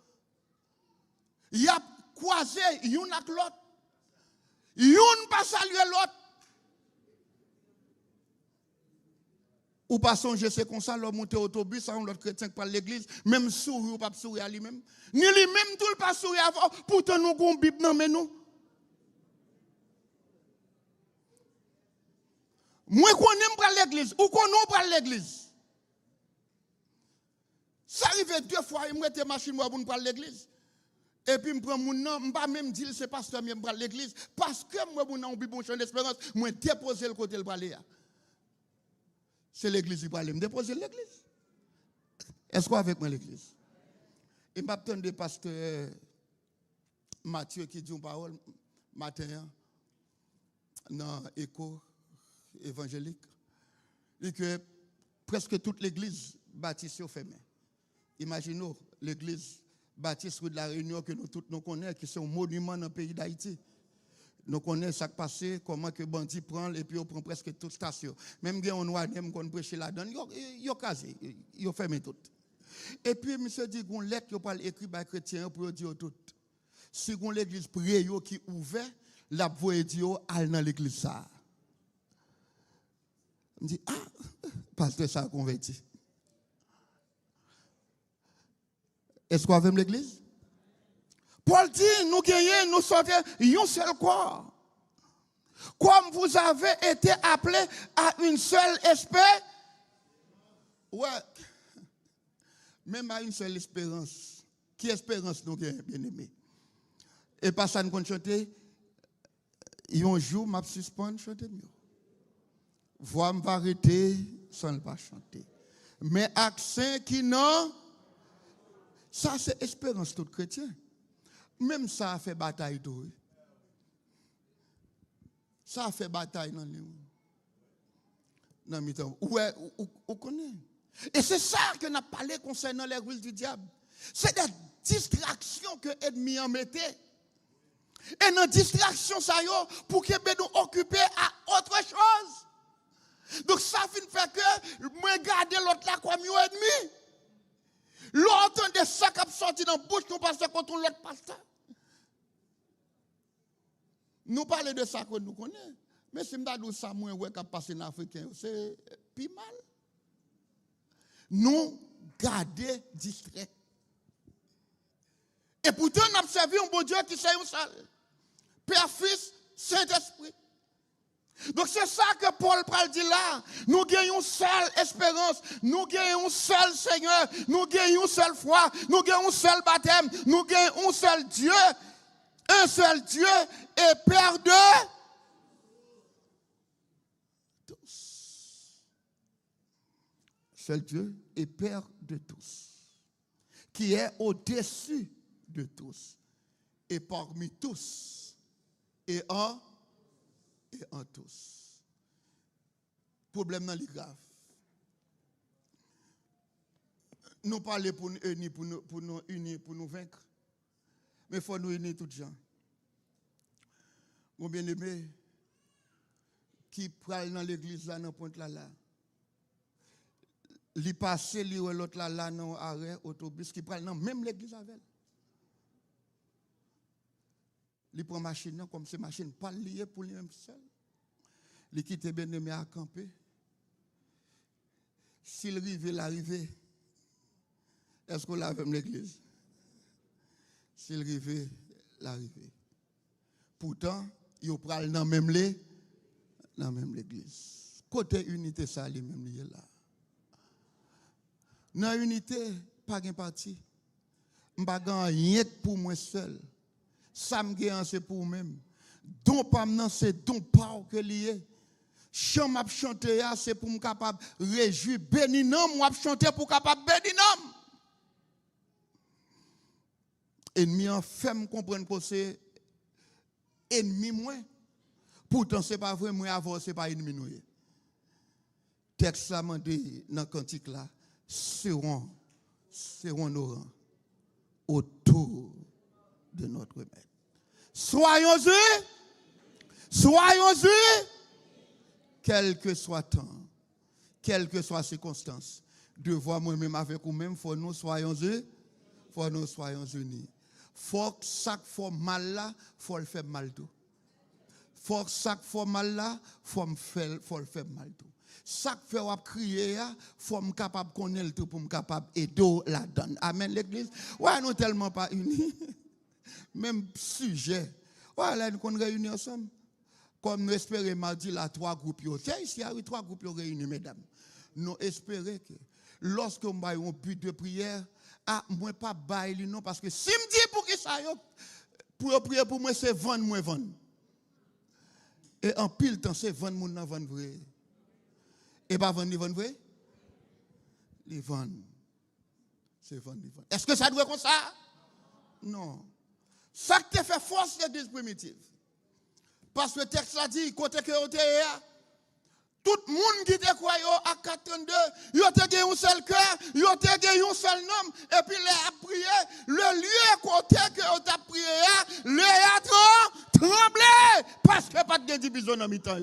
Il a croisé une avec l'autre. Une pas saluer l'autre. Ou pas songer, c'est comme ça, l'homme monte au autobus, l'autre chrétien qui parle l'église, même sourire ou pas sourire à lui-même. Ni lui-même tout le pas sourire avant, pourtant nous avons une Bible dans nous. Moi, qu'on aime prendre l'église, ou qu'on non prendre l'église. Ça arrive 2 fois, il me mette machine pour nous prendre l'église. Et puis, je prends mon nom, je ne pas même dire c'est pasteur, je prends l'église. Parce que moi, mon nom, je bon champ d'espérance, je dépose le côté le parler. C'est l'église qui parle, je dépose l'église. Est-ce qu'on avec moi l'église? Et je m'attends de pasteur Mathieu qui dit une parole matin dans l'écho évangélique. Il dit que presque toute l'église bâtisse au fermé. Imaginez l'église bâtisse de la Réunion que nous tous nous connaissons, qui est un monument dans le pays d'Haïti. Nous connaissons ce qui passe, comment que bandit prend et puis on prend presque toute station. Même si on a même qu'on prêche là-dedans, il a casé, il a fermé tout. Et puis, monsieur dit qu'on lettre qui parle écrit par les chrétiens pour dire tout. Si on l'église prière qui ouvert, la voix dit al dans l'église ça. On dit pasteur ça converti. Est-ce qu'on a même l'église? Paul dit, nous gagnons, nous sortons un seul corps. Comme vous avez été appelés à une seule espérance. Ouais. Même à une seule espérance. Qui espérance nous gagnons, bien aimé? Et pas ça, nous compte chanter. Un jour, je suspends chanter mieux. Voix me va arrêter sans ne pas chanter. Mais accent qui non, ça c'est espérance tout chrétien. Même ça a fait bataille tout. Ça a fait bataille dans le temps. Ouais, on connaît. Et c'est ça que nous avons parlé concernant les ruses du diable. C'est des distractions que l'ennemi en mettait. Et dans distraction, ça y est, pour que nous occuper à autre chose. Donc ça fait que moi garder l'autre là comme un ennemi. L'autre de ça qui a sorti dans la bouche, nous passons contre l'autre pasteur. Nous parlons de ça que nous connaissons. Mais si nous avons ça, moi, qui a passé en Afrique, c'est plus mal. Nous garder distrait. Et pourtant, nous avons servi un bon Dieu qui c'est un seul. Père, Fils, Saint-Esprit. Donc c'est ça que Paul parle dit là. Nous gagnons une seule espérance. Nous gagnons un seul Seigneur. Nous gagnons une seule foi. Nous gagnons un seul baptême. Nous gagnons un seul Dieu. Un seul Dieu et Père de tous. Seul Dieu et Père de tous. Qui est au-dessus de tous. Et parmi tous. Et en tous. Problème dans les graves. Nous parlons pour nous unir, pour nous vaincre. Mais il faut nous unir tous les gens. Mon bien-aimé, qui parle dans l'église là, dans le point là, il passe, il ou l'autre là, dans l'arrêt, autobus, qui parle dans même l'église avec elle. Il prend machine comme ces machines pas liées pour lui-même seul. Il quitte bien-aimé à camper. S'il arrive, l'arrivée, est-ce qu'on l'a avec l'église? S'il arrive, l'arrivée. Pourtant, il prend dans même l'église. Côté unité, ça, il même lié là. Dans l'unité, pas de parti. Je ne pas rien pour moi seul. Ça me gagne, c'est pour moi-même. Don pas maintenant, c'est don pas que lié. Chant m'a chanter, c'est pour me capable réjouir, bénir nom, moi chanter pour capable bénir nom. Ennemi en fait me comprendre que c'est ennemi moi. Pourtant c'est pas vrai moi avant c'est pas ennemi nous. Texte ça m'a dit dans cantique là seront nos rangs autour de notre maître. Soyons-y, quel que soit temps, quelle que soit circonstance, devoir moi-même avec vous-même, faut nous soyons unis. Faut que chaque fois mal là, faut le faire mal tout. Faut que chaque fois mal là, faut le faire mal tout. Chaque fois qu'on crier, faut me capable connaître tout pour me capable aider la donne. Amen l'église. Ouais, nous tellement pas unis. Même sujet. Voilà, nous sommes réunis ensemble. Comme nous espérons mardi, là, 3 groupes. Tiens, ici, il y a 3 groupes réunis, mesdames. Nous espérons que lorsque nous avons un but de prière, moi pas bailler non, parce que si me dit pour qui ça, ça, pour prier pour moi, c'est vendre, moi vendre. Et en pile temps, c'est vendre, mon vendre vrai. Et pas vendre, vrai? Les vendre. C'est vendre, vendre. Est-ce que ça doit être comme ça? Non. Ça qui te fait force l'église primitive. Parce que le texte a dit, côté que vous êtes, tout le monde qui te croit à 432, il a gagné un seul cœur, il a gagné un seul nom, et puis il a prié, le lieu côté que vous avez prié, le a tremblé, parce que pas de division dans mi-temps.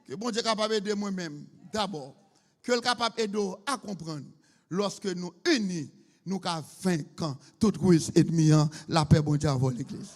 Que bon Dieu est capable d'aider moi-même, d'abord, que le capable d'aider à comprendre, lorsque nous unis, nous avons vaincre toute crise ennemie, la paix bon Dieu avant l'église.